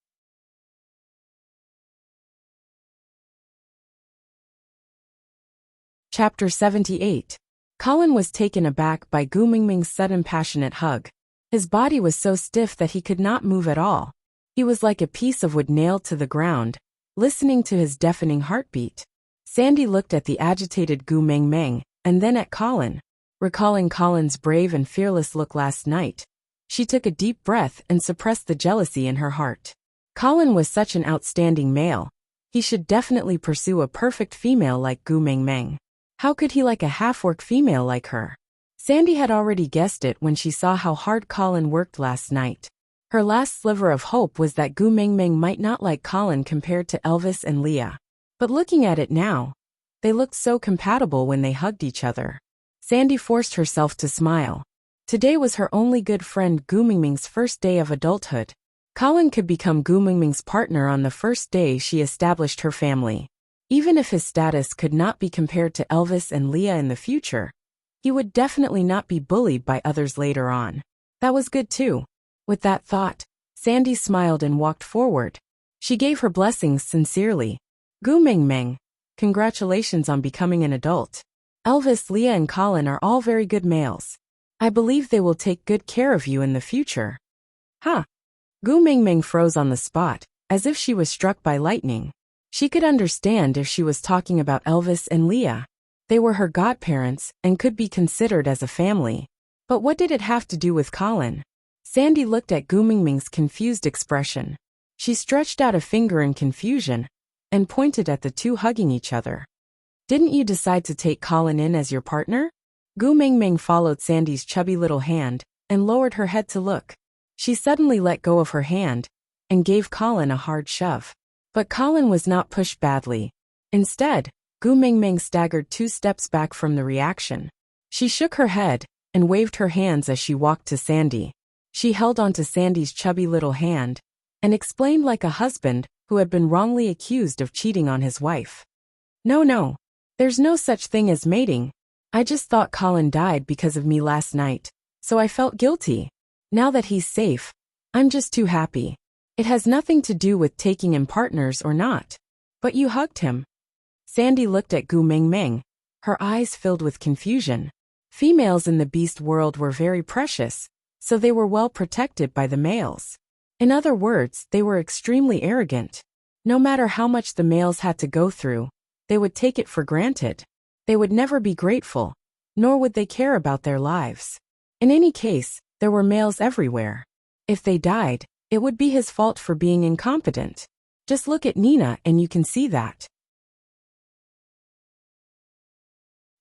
Speaker 1: Chapter 78. Colin was taken aback by Gu Meng Meng's sudden passionate hug. His body was so stiff that he could not move at all. He was like a piece of wood nailed to the ground, listening to his deafening heartbeat. Sandy looked at the agitated Gu Meng Meng, and then at Colin. Recalling Colin's brave and fearless look last night, she took a deep breath and suppressed the jealousy in her heart. Colin was such an outstanding male. He should definitely pursue a perfect female like Gu Meng Meng. How could he like a half-orc female like her? Sandy had already guessed it when she saw how hard Colin worked last night. Her last sliver of hope was that Gu Mingming might not like Colin compared to Elvis and Leah. But looking at it now, they looked so compatible when they hugged each other. Sandy forced herself to smile. Today was her only good friend Gu Mingming's first day of adulthood. Colin could become Gu Mingming's partner on the first day she established her family. Even if his status could not be compared to Elvis and Leah in the future, he would definitely not be bullied by others later on. That was good too. With that thought, Sandy smiled and walked forward. She gave her blessings sincerely. Gu Mingming, congratulations on becoming an adult. Elvis, Leah and Colin are all very good males. I believe they will take good care of you in the future. Huh? Gu Mingming froze on the spot, as if she was struck by lightning. She could understand if she was talking about Elvis and Leah. They were her godparents and could be considered as a family. But what did it have to do with Colin? Sandy looked at Gu Mingming's confused expression. She stretched out a finger in confusion and pointed at the two hugging each other. Didn't you decide to take Colin in as your partner? Gu Mingming followed Sandy's chubby little hand and lowered her head to look. She suddenly let go of her hand and gave Colin a hard shove. But Colin was not pushed badly. Instead, Gu Mingming staggered 2 steps back from the reaction. She shook her head and waved her hands as she walked to Sandy. She held onto Sandy's chubby little hand and explained like a husband who had been wrongly accused of cheating on his wife. No, there's no such thing as mating. I just thought Colin died because of me last night, so I felt guilty. Now that he's safe, I'm just too happy. It has nothing to do with taking him partners or not. But you hugged him. Sandy looked at Gu Mingming, her eyes filled with confusion. Females in the beast world were very precious, so they were well protected by the males. In other words, they were extremely arrogant. No matter how much the males had to go through, they would take it for granted. They would never be grateful, nor would they care about their lives. In any case, there were males everywhere. If they died, it would be his fault for being incompetent. Just look at Nina and you can see that.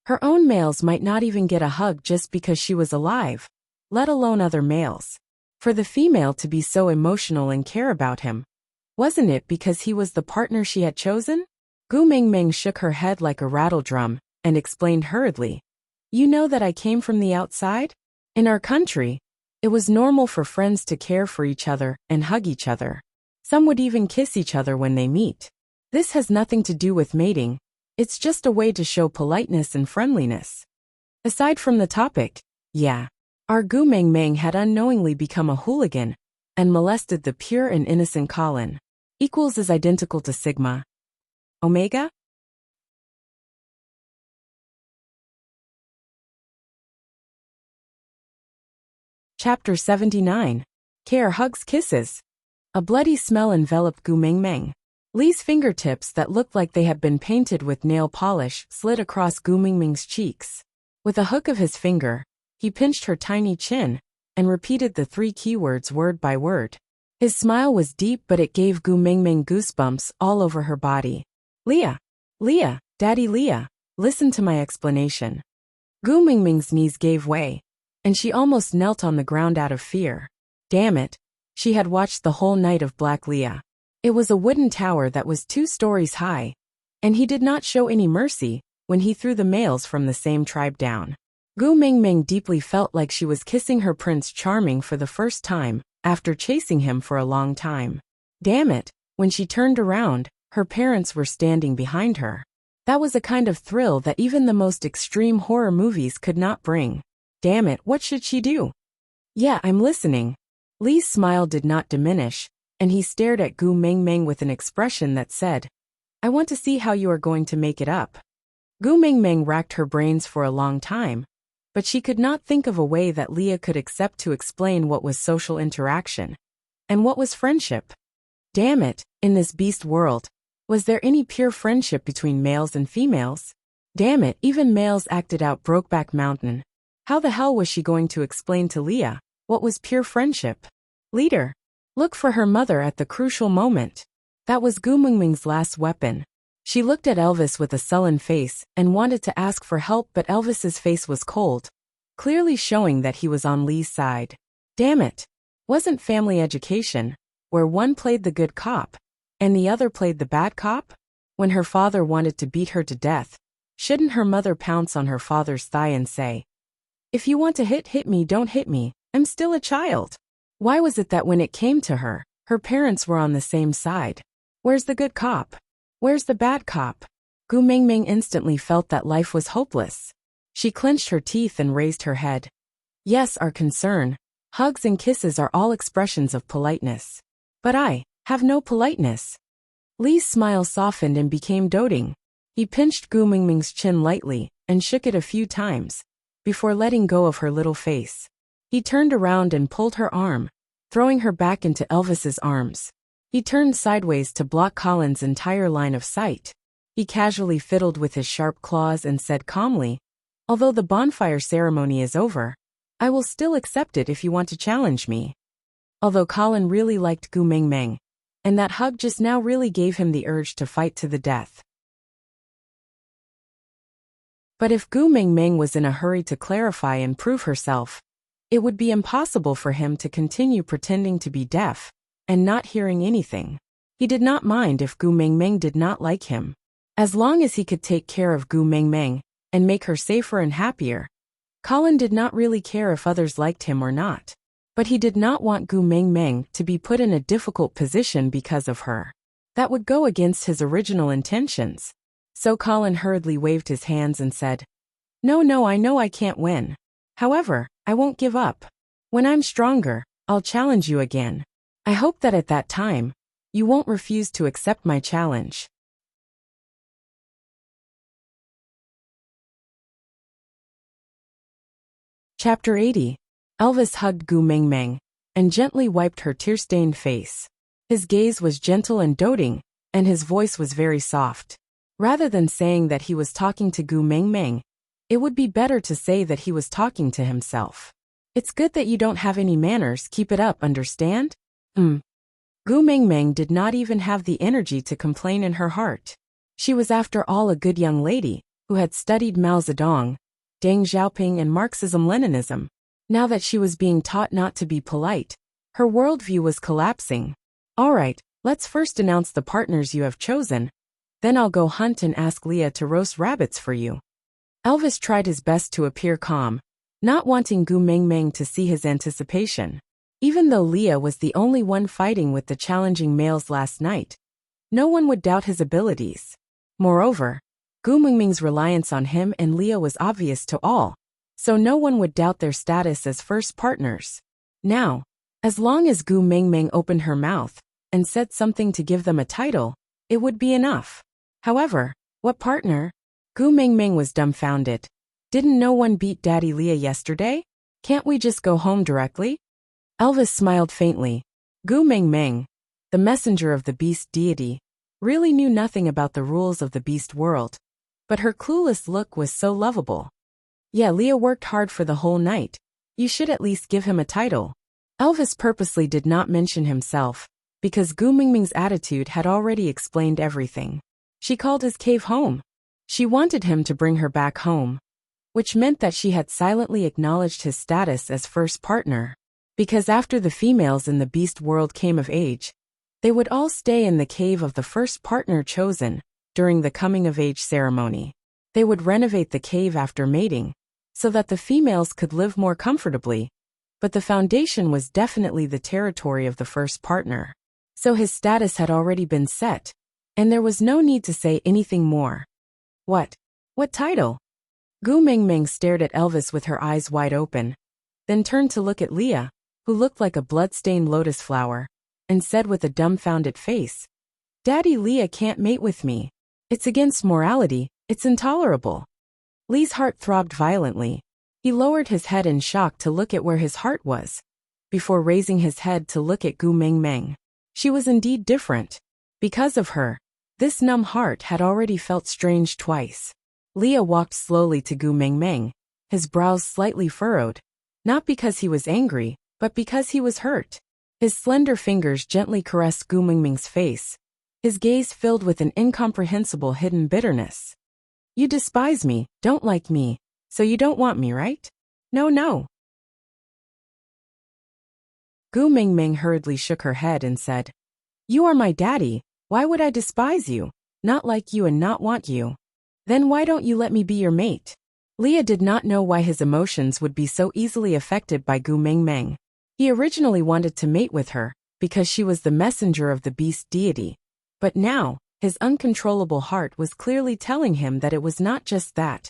Speaker 1: Her own males might not even get a hug just because she was alive, let alone other males. For the female to be so emotional and care about him, wasn't it because he was the partner she had chosen? Gu Mingming shook her head like a rattle drum and explained hurriedly. You know that I came from the outside? In our country, it was normal for friends to care for each other and hug each other. Some would even kiss each other when they meet. This has nothing to do with mating. It's just a way to show politeness and friendliness. Aside from the topic, yeah, our Gu Mingming had unknowingly become a hooligan and molested the pure and innocent Colin. Equals is identical to sigma. Omega? Chapter 79. Care Hugs Kisses. A bloody smell enveloped Gu Mingming. Lee's fingertips that looked like they had been painted with nail polish slid across Gu Mingming's cheeks. With a hook of his finger, he pinched her tiny chin and repeated the 3 keywords word by word. His smile was deep, but it gave Gu Mingming goosebumps all over her body. Leah, Daddy Leah, listen to my explanation. Gu Mingming's knees gave way, and she almost knelt on the ground out of fear. Damn it, she had watched the whole night of Black Leah. It was a wooden tower that was 2 stories high, and he did not show any mercy when he threw the males from the same tribe down. Gu Mingming deeply felt like she was kissing her Prince Charming for the first time, after chasing him for a long time. Damn it, when she turned around, her parents were standing behind her. That was a kind of thrill that even the most extreme horror movies could not bring. Damn it, what should she do? Yeah, I'm listening. Lee's smile did not diminish, and he stared at Gu Mingming with an expression that said, I want to see how you are going to make it up. Gu Mingming racked her brains for a long time, but she could not think of a way that Leah could accept to explain what was social interaction and what was friendship. Damn it, in this beast world, was there any pure friendship between males and females? Damn it, even males acted out Brokeback Mountain. How the hell was she going to explain to Leah what was pure friendship? Leader, look for her mother at the crucial moment. That was Gu Mingming's last weapon. She looked at Elvis with a sullen face and wanted to ask for help, but Elvis's face was cold, clearly showing that he was on Lee's side. Damn it. Wasn't family education, where one played the good cop, and the other played the bad cop? When her father wanted to beat her to death, shouldn't her mother pounce on her father's thigh and say, "If you want to hit me, don't hit me, I'm still a child"? Why was it that when it came to her, her parents were on the same side? Where's the good cop? Where's the bad cop? Gu Mingming instantly felt that life was hopeless. She clenched her teeth and raised her head. Yes, our concern, hugs and kisses are all expressions of politeness. But I have no politeness. Lee's smile softened and became doting. He pinched Gu Mingming's chin lightly and shook it a few times before letting go of her little face. He turned around and pulled her arm, throwing her back into Elvis's arms. He turned sideways to block Colin's entire line of sight. He casually fiddled with his sharp claws and said calmly, "Although the bonfire ceremony is over, I will still accept it if you want to challenge me." Although Colin really liked Gu Mingming, and that hug just now really gave him the urge to fight to the death. But if Gu Mingming was in a hurry to clarify and prove herself, it would be impossible for him to continue pretending to be deaf and not hearing anything. He did not mind if Gu Mingming did not like him. As long as he could take care of Gu Mingming and make her safer and happier, Colin did not really care if others liked him or not. But he did not want Gu Mingming to be put in a difficult position because of her. That would go against his original intentions. So Colin hurriedly waved his hands and said, No, I know I can't win. However, I won't give up. When I'm stronger, I'll challenge you again. I hope that at that time, you won't refuse to accept my challenge." Chapter 80. Elvis hugged Gu Mingming and gently wiped her tear-stained face. His gaze was gentle and doting, and his voice was very soft. Rather than saying that he was talking to Gu Mingming, it would be better to say that he was talking to himself. "It's good that you don't have any manners, keep it up, understand?" Gu Mingming did not even have the energy to complain in her heart. She was after all a good young lady, who had studied Mao Zedong, Deng Xiaoping and Marxism-Leninism. Now that she was being taught not to be polite, her worldview was collapsing. "All right, let's first announce the partners you have chosen. Then I'll go hunt and ask Leah to roast rabbits for you." Elvis tried his best to appear calm, not wanting Gu Mingming to see his anticipation. Even though Leah was the only one fighting with the challenging males last night, no one would doubt his abilities. Moreover, Gu Mingming's reliance on him and Leah was obvious to all, so no one would doubt their status as first partners. Now, as long as Gu Mingming opened her mouth and said something to give them a title, it would be enough. However, what partner? Gu Mingming was dumbfounded. Didn't no one beat Daddy Leah yesterday? Can't we just go home directly? Elvis smiled faintly. Gu Mingming, the messenger of the beast deity, really knew nothing about the rules of the beast world, but her clueless look was so lovable. "Yeah, Leah worked hard for the whole night. You should at least give him a title." Elvis purposely did not mention himself, because Gu Mingming's attitude had already explained everything. She called his cave home. She wanted him to bring her back home, which meant that she had silently acknowledged his status as first partner. Because after the females in the beast world came of age, they would all stay in the cave of the first partner chosen during the coming-of-age ceremony. They would renovate the cave after mating, so that the females could live more comfortably, but the foundation was definitely the territory of the first partner. So his status had already been set, and there was no need to say anything more. What title? Gu Mingming stared at Elvis with her eyes wide open, then turned to look at Leah, who looked like a blood-stained lotus flower, and said with a dumbfounded face, "Daddy Leah can't mate with me. It's against morality, it's intolerable." Lee's heart throbbed violently. He lowered his head in shock to look at where his heart was, before raising his head to look at Gu Mingming. She was indeed different. Because of her, this numb heart had already felt strange twice. Leah walked slowly to Gu Mingming, his brows slightly furrowed, not because he was angry, but because he was hurt. His slender fingers gently caressed Gu Mingming's face, his gaze filled with an incomprehensible hidden bitterness. "You despise me, don't like me, so you don't want me, right?" No, no. Gu Mingming hurriedly shook her head and said, You are my daddy, why would I despise you? Not like you and not want you. Then why don't you let me be your mate? Leah did not know why his emotions would be so easily affected by Gu Mingming. He originally wanted to mate with her, because she was the messenger of the beast deity. But now, his uncontrollable heart was clearly telling him that it was not just that.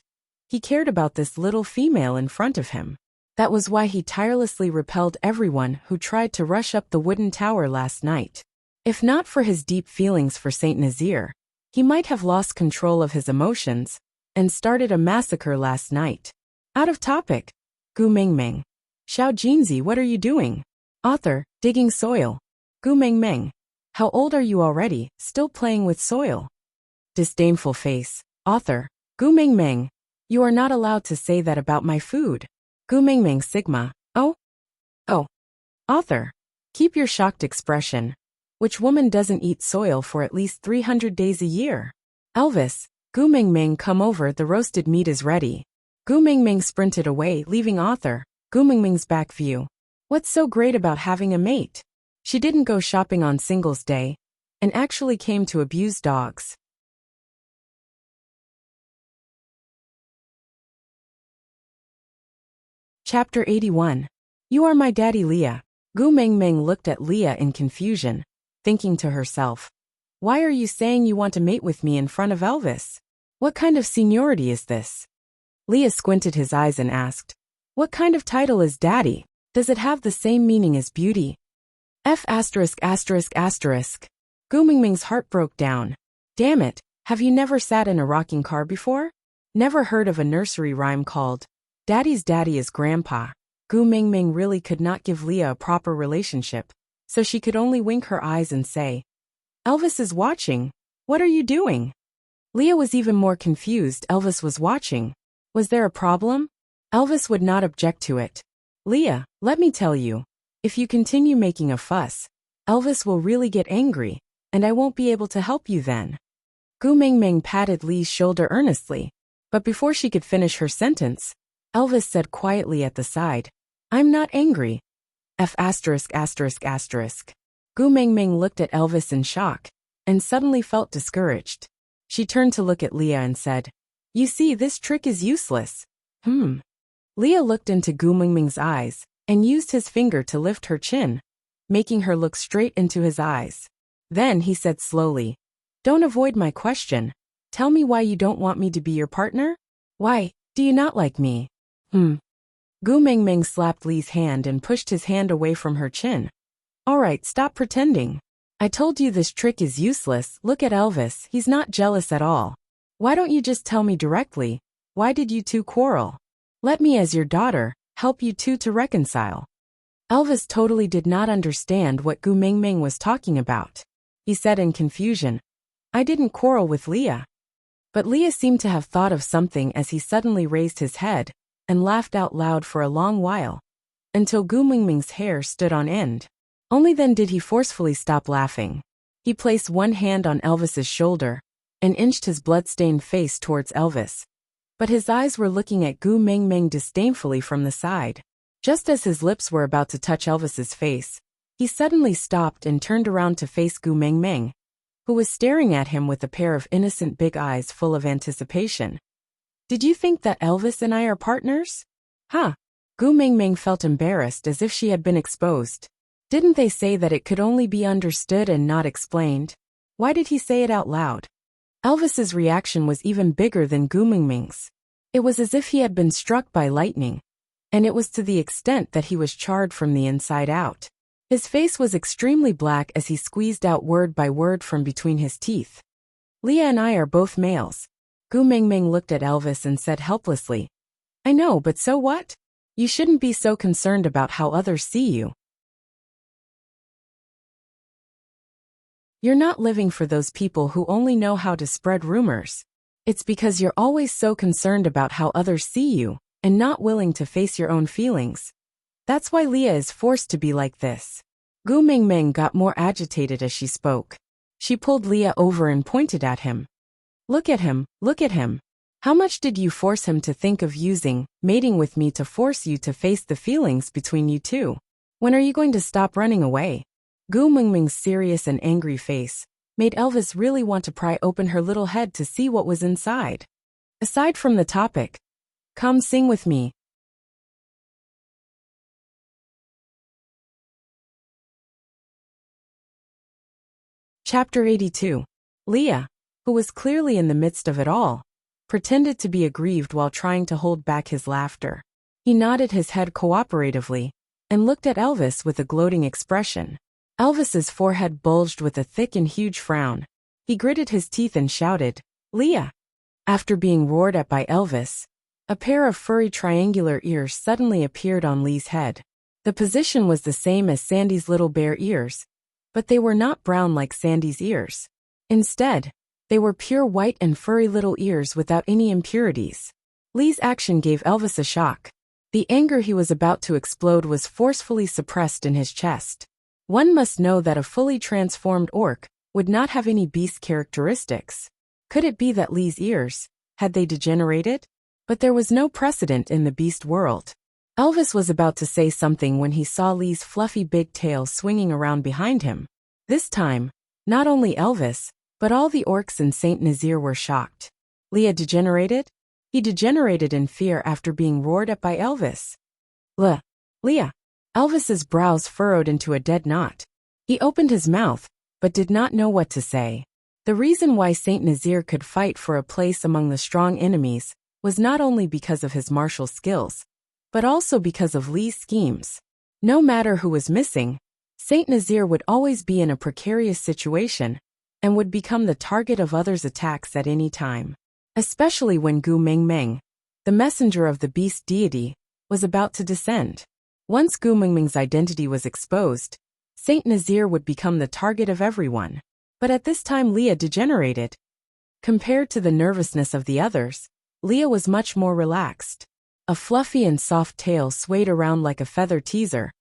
Speaker 1: He cared about this little female in front of him. That was why he tirelessly repelled everyone who tried to rush up the wooden tower last night. If not for his deep feelings for Saint Nazir, he might have lost control of his emotions and started a massacre last night. Out of topic. Gu Mingming. Xiao Jinzi, what are you doing? Author, digging soil. Gu Mingming. How old are you already, still playing with soil? Disdainful face. Author, Gu Mingming. You are not allowed to say that about my food. Gu Mingming Sigma. Oh? Oh. Author. Keep your shocked expression. Which woman doesn't eat soil for at least 300 days a year? Elvis. Gu Mingming, come over, the roasted meat is ready. Gu Mingming sprinted away, leaving author, Gu Mingming's back view. What's so great about having a mate? She didn't go shopping on Singles Day, and actually came to abuse dogs. Chapter 81. You are my daddy, Leah. Gu Mingming looked at Leah in confusion, thinking to herself, why are you saying you want to mate with me in front of Elvis? What kind of seniority is this? Leah squinted his eyes and asked, what kind of title is daddy? Does it have the same meaning as beauty? F********. Gu Mingming's heart broke down. Damn it, have you never sat in a rocking car before? Never heard of a nursery rhyme called, Daddy's daddy is grandpa? Gu Mingming really could not give Leah a proper relationship, so she could only wink her eyes and say, Elvis is watching. What are you doing? Leah was even more confused. Elvis was watching. Was there a problem? Elvis would not object to it. Leah, let me tell you, if you continue making a fuss, Elvis will really get angry, and I won't be able to help you then. Gu Mingming patted Lee's shoulder earnestly, but before she could finish her sentence, Elvis said quietly at the side, I'm not angry. Gu Mingming looked at Elvis in shock, and suddenly felt discouraged. She turned to look at Leah and said, You see, this trick is useless. Leah looked into Gu Mingming's eyes, and used his finger to lift her chin, making her look straight into his eyes. Then he said slowly, Don't avoid my question. Tell me why you don't want me to be your partner? Why, do you not like me? Gu Mingming slapped Lee's hand and pushed his hand away from her chin. Alright, stop pretending. I told you this trick is useless. Look at Elvis, he's not jealous at all. Why don't you just tell me directly, why did you two quarrel? Let me as your daughter, help you two to reconcile. Elvis totally did not understand what Gu Mingming was talking about. He said in confusion, I didn't quarrel with Leah. But Leah seemed to have thought of something as he suddenly raised his head and laughed out loud for a long while, until Gu Mingming's hair stood on end. Only then did he forcefully stop laughing. He placed one hand on Elvis's shoulder and inched his blood-stained face towards Elvis. But his eyes were looking at Gu Mingming disdainfully from the side. Just as his lips were about to touch Elvis's face, he suddenly stopped and turned around to face Gu Mingming, who was staring at him with a pair of innocent big eyes full of anticipation. Did you think that Elvis and I are partners? Huh. Gu Mingming felt embarrassed as if she had been exposed. Didn't they say that it could only be understood and not explained? Why did he say it out loud? Elvis's reaction was even bigger than Gu Mingming's. It was as if he had been struck by lightning, and it was to the extent that he was charred from the inside out. His face was extremely black as he squeezed out word by word from between his teeth. Leah and I are both males. Gu Mingming looked at Elvis and said helplessly, I know, but so what? You shouldn't be so concerned about how others see you. You're not living for those people who only know how to spread rumors. It's because you're always so concerned about how others see you, and not willing to face your own feelings. That's why Leah is forced to be like this. Gu Mingming got more agitated as she spoke. She pulled Leah over and pointed at him. Look at him, look at him. How much did you force him to think of using mating with me to force you to face the feelings between you two? When are you going to stop running away? Gu Mingming's serious and angry face made Elvis really want to pry open her little head to see what was inside. Aside from the topic, come sing with me. Chapter 82. Leah, who was clearly in the midst of it all, pretended to be aggrieved while trying to hold back his laughter. He nodded his head cooperatively and looked at Elvis with a gloating expression. Elvis's forehead bulged with a thick and huge frown. He gritted his teeth and shouted, "Leah!" After being roared at by Elvis, a pair of furry triangular ears suddenly appeared on Lee's head. The position was the same as Sandy's little bear ears, but they were not brown like Sandy's ears. Instead, they were pure white and furry little ears without any impurities. Lee's action gave Elvis a shock. The anger he was about to explode was forcefully suppressed in his chest. One must know that a fully transformed orc would not have any beast characteristics. Could it be that Lee's ears, had they degenerated? But there was no precedent in the beast world. Elvis was about to say something when he saw Lee's fluffy big tail swinging around behind him. This time, not only Elvis, but all the orcs in Saint Nazaire were shocked. Leah degenerated? He degenerated in fear after being roared at by Elvis. Leah. Elvis's brows furrowed into a dead knot. He opened his mouth, but did not know what to say. The reason why Saint Nazaire could fight for a place among the strong enemies was not only because of his martial skills, but also because of Lee's schemes. No matter who was missing, Saint Nazaire would always be in a precarious situation and would become the target of others' attacks at any time. Especially when Gu Mingming, the messenger of the beast deity, was about to descend. Once Gu Mingming's identity was exposed, Saint Nazaire would become the target of everyone. But at this time Leah degenerated. Compared to the nervousness of the others, Leah was much more relaxed. A fluffy and soft tail swayed around like a feather teaser,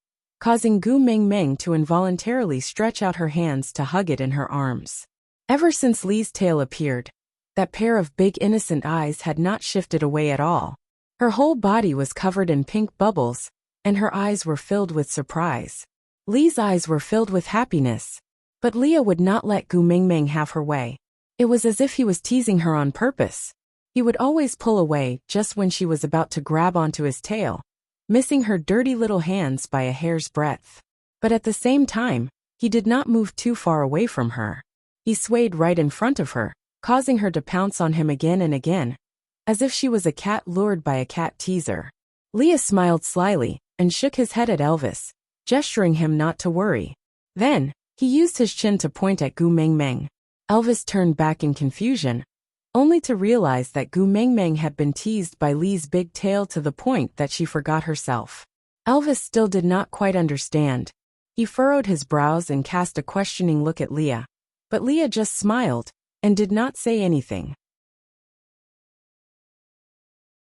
Speaker 1: causing Gu Mingming to involuntarily stretch out her hands to hug it in her arms. Ever since Lee's tail appeared, that pair of big innocent eyes had not shifted away at all. Her whole body was covered in pink bubbles, and her eyes were filled with surprise. Lee's eyes were filled with happiness, but Leah would not let Gu Mingming have her way. It was as if he was teasing her on purpose. He would always pull away just when she was about to grab onto his tail, missing her dirty little hands by a hair's breadth. But at the same time, he did not move too far away from her. He swayed right in front of her, causing her to pounce on him again and again, as if she was a cat lured by a cat teaser. Leah smiled slyly and shook his head at Elvis, gesturing him not to worry. Then, he used his chin to point at Gu Mingming. Elvis turned back in confusion, only to realize that Gu Mingming had been teased by Lee's big tail to the point that she forgot herself. Elvis still did not quite understand. He furrowed his brows and cast a questioning look at Leah, but Leah just smiled and did not say anything.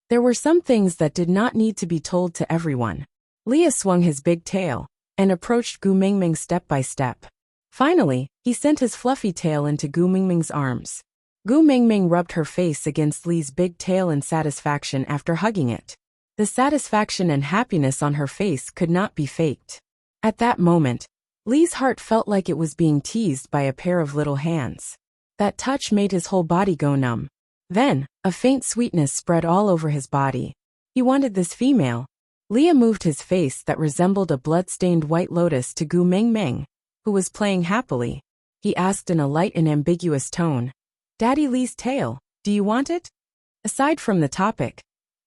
Speaker 1: There were some things that did not need to be told to everyone. Leah swung his big tail and approached Gu Mingming step by step. Finally, he sent his fluffy tail into Gu Mingming's arms. Gu Mingming rubbed her face against Lee's big tail in satisfaction after hugging it. The satisfaction and happiness on her face could not be faked. At that moment, Lee's heart felt like it was being teased by a pair of little hands. That touch made his whole body go numb. Then, a faint sweetness spread all over his body. He wanted this female. Leah moved his face that resembled a blood-stained white lotus to Gu Mingming, who was playing happily. He asked in a light and ambiguous tone, "Daddy Lee's tail, do you want it?" Aside from the topic,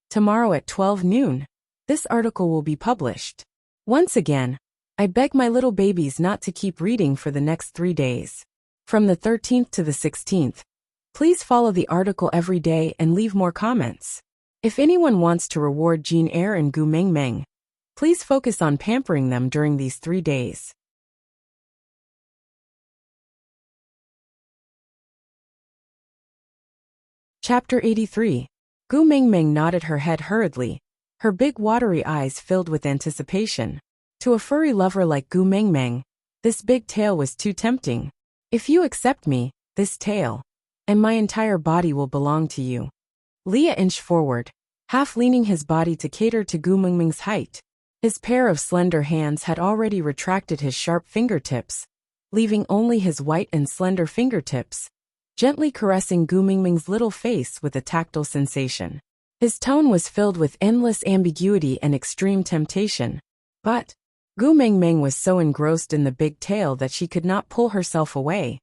Speaker 1: tomorrow at 12 noon, this article will be published. Once again, I beg my little babies not to keep reading for the next 3 days. From the 13th to the 16th, please follow the article every day and leave more comments. If anyone wants to reward Jean Eyre and Gu Mingming, please focus on pampering them during these 3 days. Chapter 83. Gu Mingming nodded her head hurriedly, her big watery eyes filled with anticipation. To a furry lover like Gu Mingming, this big tail was too tempting. "If you accept me, this tail and my entire body will belong to you." Leah inched forward, half leaning his body to cater to Gu Mingming's height. His pair of slender hands had already retracted his sharp fingertips, leaving only his white and slender fingertips, gently caressing Gu Mingming's little face with a tactile sensation. His tone was filled with endless ambiguity and extreme temptation, but Gu Mingming was so engrossed in the big tail that she could not pull herself away.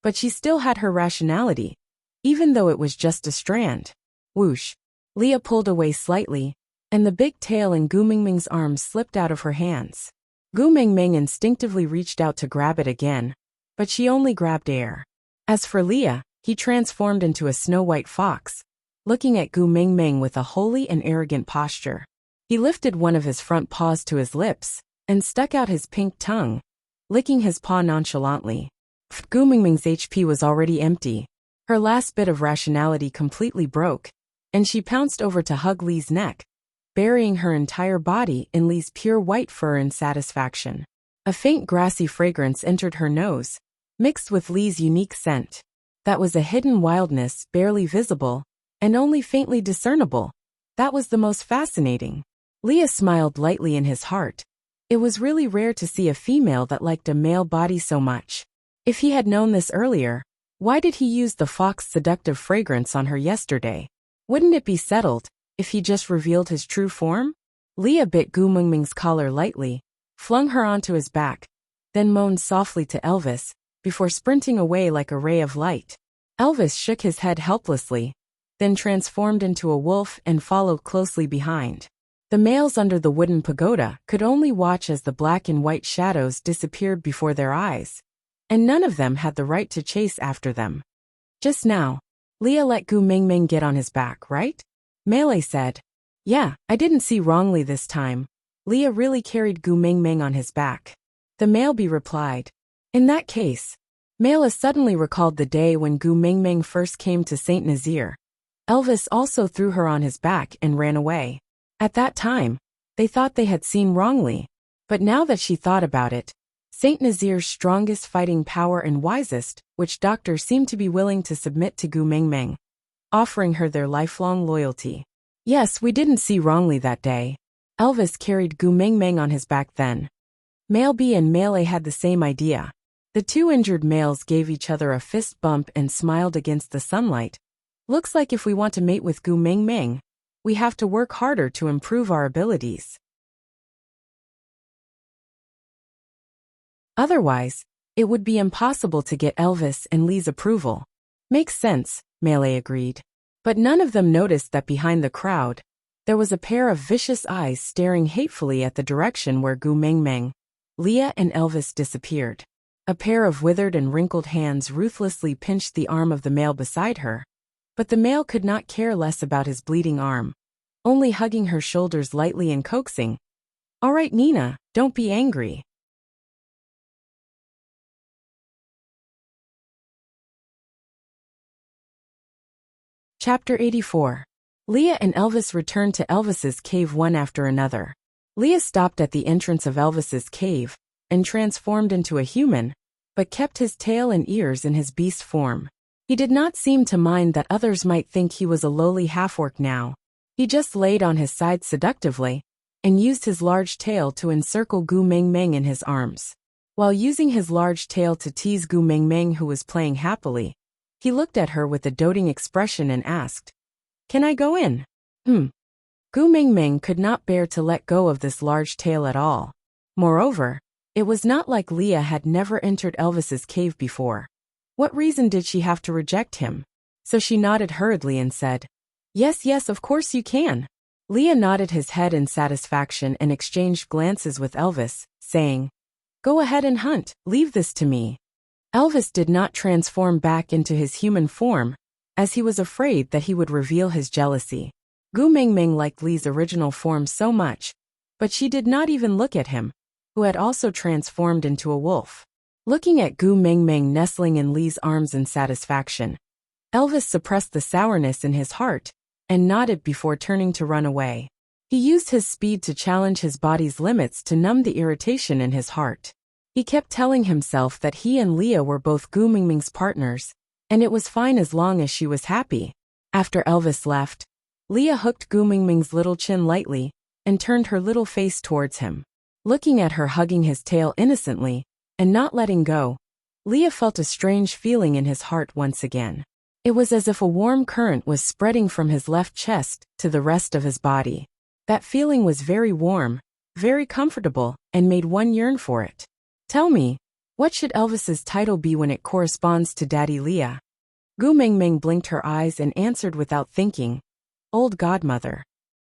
Speaker 1: But she still had her rationality, even though it was just a strand. Whoosh! Leah pulled away slightly, and the big tail in Gu Mingming's arms slipped out of her hands. Gu Mingming instinctively reached out to grab it again, but she only grabbed air. As for Leah, he transformed into a snow-white fox, looking at Gu Mingming with a holy and arrogant posture. He lifted one of his front paws to his lips and stuck out his pink tongue, licking his paw nonchalantly. Gu Mingming's HP was already empty. Her last bit of rationality completely broke, and she pounced over to hug Lee's neck, burying her entire body in Lee's pure white fur in satisfaction. A faint grassy fragrance entered her nose, mixed with Lee's unique scent. That was a hidden wildness barely visible, and only faintly discernible. That was the most fascinating. Leah smiled lightly in his heart. It was really rare to see a female that liked a male body so much. If he had known this earlier, why did he use the fox seductive fragrance on her yesterday? Wouldn't it be settled if he just revealed his true form? Leah bit Gu Mingming's collar lightly, flung her onto his back, then moaned softly to Elvis, before sprinting away like a ray of light. Elvis shook his head helplessly, then transformed into a wolf and followed closely behind. The males under the wooden pagoda could only watch as the black and white shadows disappeared before their eyes, and none of them had the right to chase after them. Just now, Leah let Gu Mingming get on his back, right? Melee said. Yeah, I didn't see wrongly this time. Leah really carried Gu Mingming on his back. The male bee replied. In that case, Mela suddenly recalled the day when Gu Mingming first came to Saint Nazaire. Elvis also threw her on his back and ran away. At that time, they thought they had seen wrongly, but now that she thought about it, Saint Nazaire's strongest fighting power and wisest, which doctors seemed to be willing to submit to Gu Mingming, offering her their lifelong loyalty. Yes, we didn't see wrongly that day. Elvis carried Gu Mingming on his back then. Male B and Male A had the same idea. The two injured males gave each other a fist bump and smiled against the sunlight. Looks like if we want to mate with Gu Mingming, we have to work harder to improve our abilities. Otherwise, it would be impossible to get Elvis and Lee's approval. Makes sense, Melee agreed. But none of them noticed that behind the crowd, there was a pair of vicious eyes staring hatefully at the direction where Gu Mingming, Leah and Elvis disappeared. A pair of withered and wrinkled hands ruthlessly pinched the arm of the male beside her, but the male could not care less about his bleeding arm, only hugging her shoulders lightly and coaxing. All right, Nina, don't be angry. Chapter 84. Leah and Elvis returned to Elvis's cave one after another. Leah stopped at the entrance of Elvis's cave and transformed into a human, but kept his tail and ears in his beast form. He did not seem to mind that others might think he was a lowly half-orc now. He just laid on his side seductively and used his large tail to encircle Gu Mingming in his arms. While using his large tail to tease Gu Mingming, who was playing happily, he looked at her with a doting expression and asked, "Can I go in?" Gu Mingming could not bear to let go of this large tail at all. Moreover, it was not like Leah had never entered Elvis's cave before. What reason did she have to reject him? So she nodded hurriedly and said, Yes, of course you can." Leah nodded his head in satisfaction and exchanged glances with Elvis, saying, "Go ahead and hunt, leave this to me." Elvis did not transform back into his human form, as he was afraid that he would reveal his jealousy. Gu Mingming liked Lee's original form so much, but she did not even look at him, who had also transformed into a wolf. Looking at Gu Mingming nestling in Lee's arms in satisfaction, Elvis suppressed the sourness in his heart and nodded before turning to run away. He used his speed to challenge his body's limits to numb the irritation in his heart. He kept telling himself that he and Leah were both Gu Mingming's partners, and it was fine as long as she was happy. After Elvis left, Leah hooked Gu Mingming's little chin lightly and turned her little face towards him. Looking at her hugging his tail innocently and not letting go, Leah felt a strange feeling in his heart once again. It was as if a warm current was spreading from his left chest to the rest of his body. That feeling was very warm, very comfortable, and made one yearn for it. Tell me, what should Elvis's title be when it corresponds to Daddy Leah? Gu Mingming blinked her eyes and answered without thinking, Old Godmother.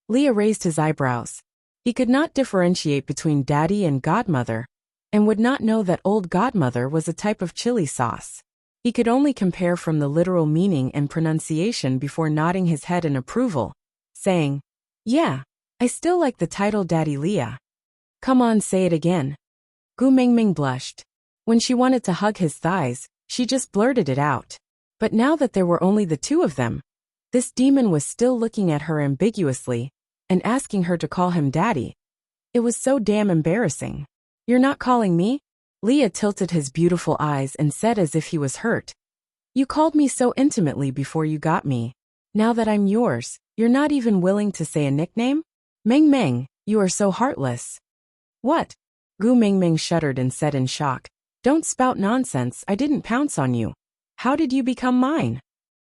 Speaker 1: Leah raised his eyebrows. He could not differentiate between Daddy and Godmother, and would not know that Old Godmother was a type of chili sauce. He could only compare from the literal meaning and pronunciation before nodding his head in approval, saying, Yeah, I still like the title Daddy Leah. Come on, say it again. Gu Mingming blushed. When she wanted to hug his thighs, she just blurted it out. But now that there were only the two of them, this demon was still looking at her ambiguously and asking her to call him Daddy. It was so damn embarrassing. You're not calling me? Leah tilted his beautiful eyes and said as if he was hurt. You called me so intimately before you got me. Now that I'm yours, you're not even willing to say a nickname? Meng Meng, you are so heartless. What? Gu Mingming shuddered and said in shock. Don't spout nonsense, I didn't pounce on you. How did you become mine?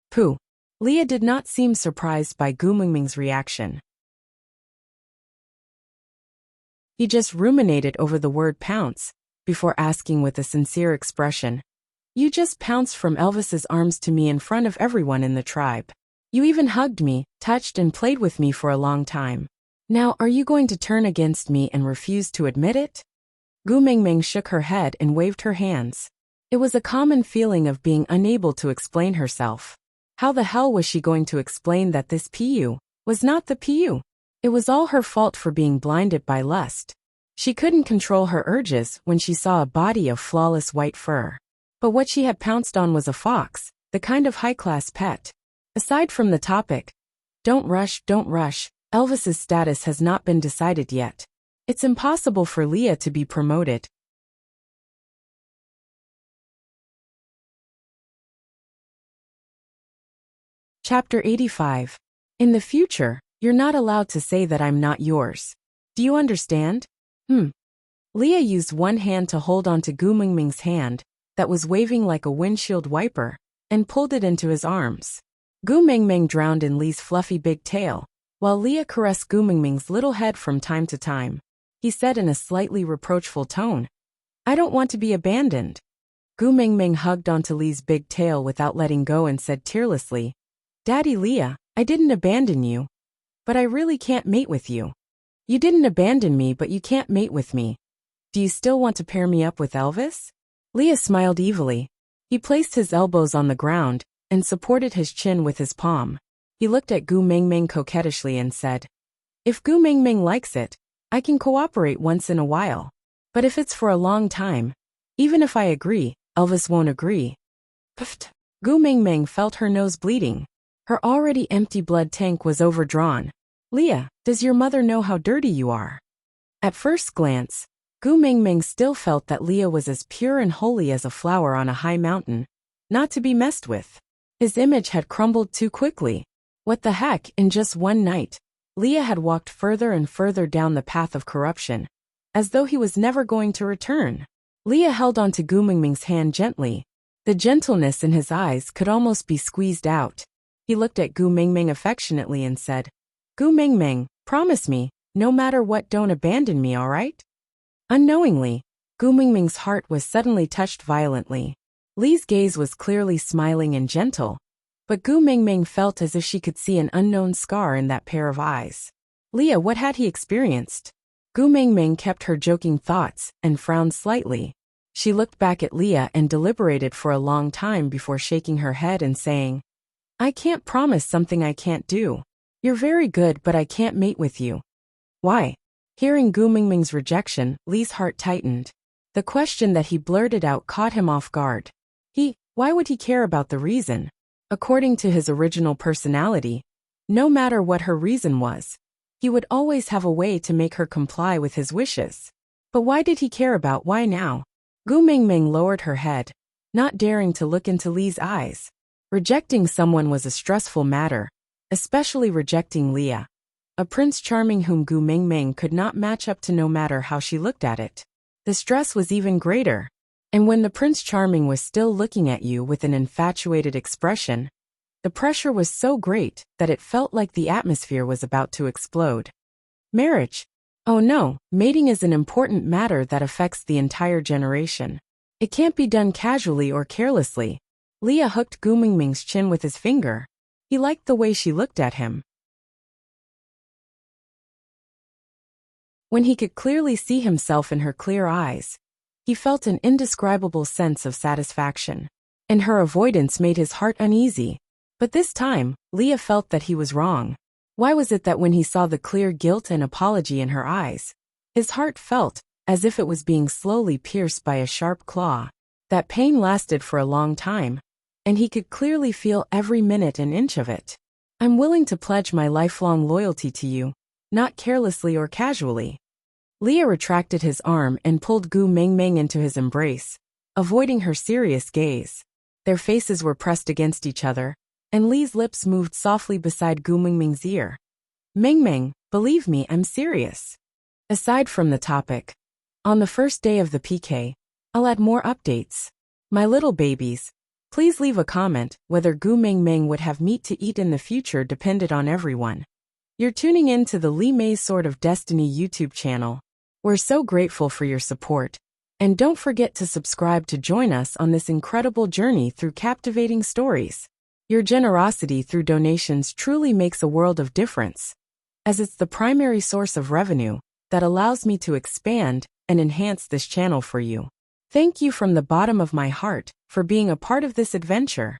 Speaker 1: Pooh. Leah did not seem surprised by Gu Mingming's reaction. He just ruminated over the word pounce, before asking with a sincere expression. You just pounced from Elvis's arms to me in front of everyone in the tribe. You even hugged me, touched and played with me for a long time. Now are you going to turn against me and refuse to admit it? Gu Mingming shook her head and waved her hands. It was a common feeling of being unable to explain herself. How the hell was she going to explain that this PU was not the PU? It was all her fault for being blinded by lust. She couldn't control her urges when she saw a body of flawless white fur. But what she had pounced on was a fox, the kind of high-class pet. Aside from the topic, don't rush, Elvis's status has not been decided yet. It's impossible for Leah to be promoted. Chapter 85. In the future, you're not allowed to say that I'm not yours. Do you understand? Leah used one hand to hold onto Gu Mingming's hand, that was waving like a windshield wiper, and pulled it into his arms. Gu Mingming drowned in Lee's fluffy big tail, while Leah caressed Gu Mingming's little head from time to time. He said in a slightly reproachful tone, I don't want to be abandoned. Gu Mingming hugged onto Lee's big tail without letting go and said tearlessly, Daddy Leah, I didn't abandon you. But I really can't mate with you. You didn't abandon me, but you can't mate with me. Do you still want to pair me up with Elvis? Leah smiled evilly. He placed his elbows on the ground and supported his chin with his palm. He looked at Gu Mingming coquettishly and said, If Gu Mingming likes it, I can cooperate once in a while. But if it's for a long time, even if I agree, Elvis won't agree. Pfft. Gu Mingming felt her nose bleeding. Her already empty blood tank was overdrawn. Leah, does your mother know how dirty you are? At first glance, Gu Mingming still felt that Leah was as pure and holy as a flower on a high mountain, not to be messed with. His image had crumbled too quickly. What the heck, in just one night, Leah had walked further and further down the path of corruption, as though he was never going to return. Leah held onto Gu Mingming's hand gently. The gentleness in his eyes could almost be squeezed out. He looked at Gu Mingming affectionately and said, Gu Mingming, promise me, no matter what, don't abandon me, all right? Unknowingly, Gu Mingming's heart was suddenly touched violently. Lee's gaze was clearly smiling and gentle, but Gu Mingming felt as if she could see an unknown scar in that pair of eyes. Leah, what had he experienced? Gu Mingming kept her joking thoughts and frowned slightly. She looked back at Leah and deliberated for a long time before shaking her head and saying, I can't promise something I can't do. You're very good, but I can't mate with you. Why? Hearing Gu Mingming's rejection, Lee's heart tightened. The question that he blurted out caught him off guard. Why would he care about the reason? According to his original personality, no matter what her reason was, he would always have a way to make her comply with his wishes. But why did he care about why now? Gu Mingming lowered her head, not daring to look into Lee's eyes. Rejecting someone was a stressful matter, especially rejecting Leah, a Prince Charming whom Gu Mingming could not match up to no matter how she looked at it. The stress was even greater. And when the Prince Charming was still looking at you with an infatuated expression, the pressure was so great that it felt like the atmosphere was about to explode. Marriage. Oh no, mating is an important matter that affects the entire generation. It can't be done casually or carelessly. Leah hooked Gu Mingming's chin with his finger. He liked the way she looked at him. When he could clearly see himself in her clear eyes, he felt an indescribable sense of satisfaction. And her avoidance made his heart uneasy. But this time, Leah felt that he was wrong. Why was it that when he saw the clear guilt and apology in her eyes, his heart felt as if it was being slowly pierced by a sharp claw? That pain lasted for a long time, and he could clearly feel every minute and inch of it. I'm willing to pledge my lifelong loyalty to you, not carelessly or casually. Leah retracted his arm and pulled Gu Mingming into his embrace, avoiding her serious gaze. Their faces were pressed against each other, and Lee's lips moved softly beside Gu Mingming's ear. Mingming, believe me, I'm serious. Aside from the topic, on the first day of the PK, I'll add more updates. My little babies, please leave a comment. Whether Gu Mingming would have meat to eat in the future depended on everyone. You're tuning in to the Li Mei's Sword of Destiny YouTube channel. We're so grateful for your support, and don't forget to subscribe to join us on this incredible journey through captivating stories. Your generosity through donations truly makes a world of difference, as it's the primary source of revenue that allows me to expand and enhance this channel for you. Thank you from the bottom of my heart for being a part of this adventure.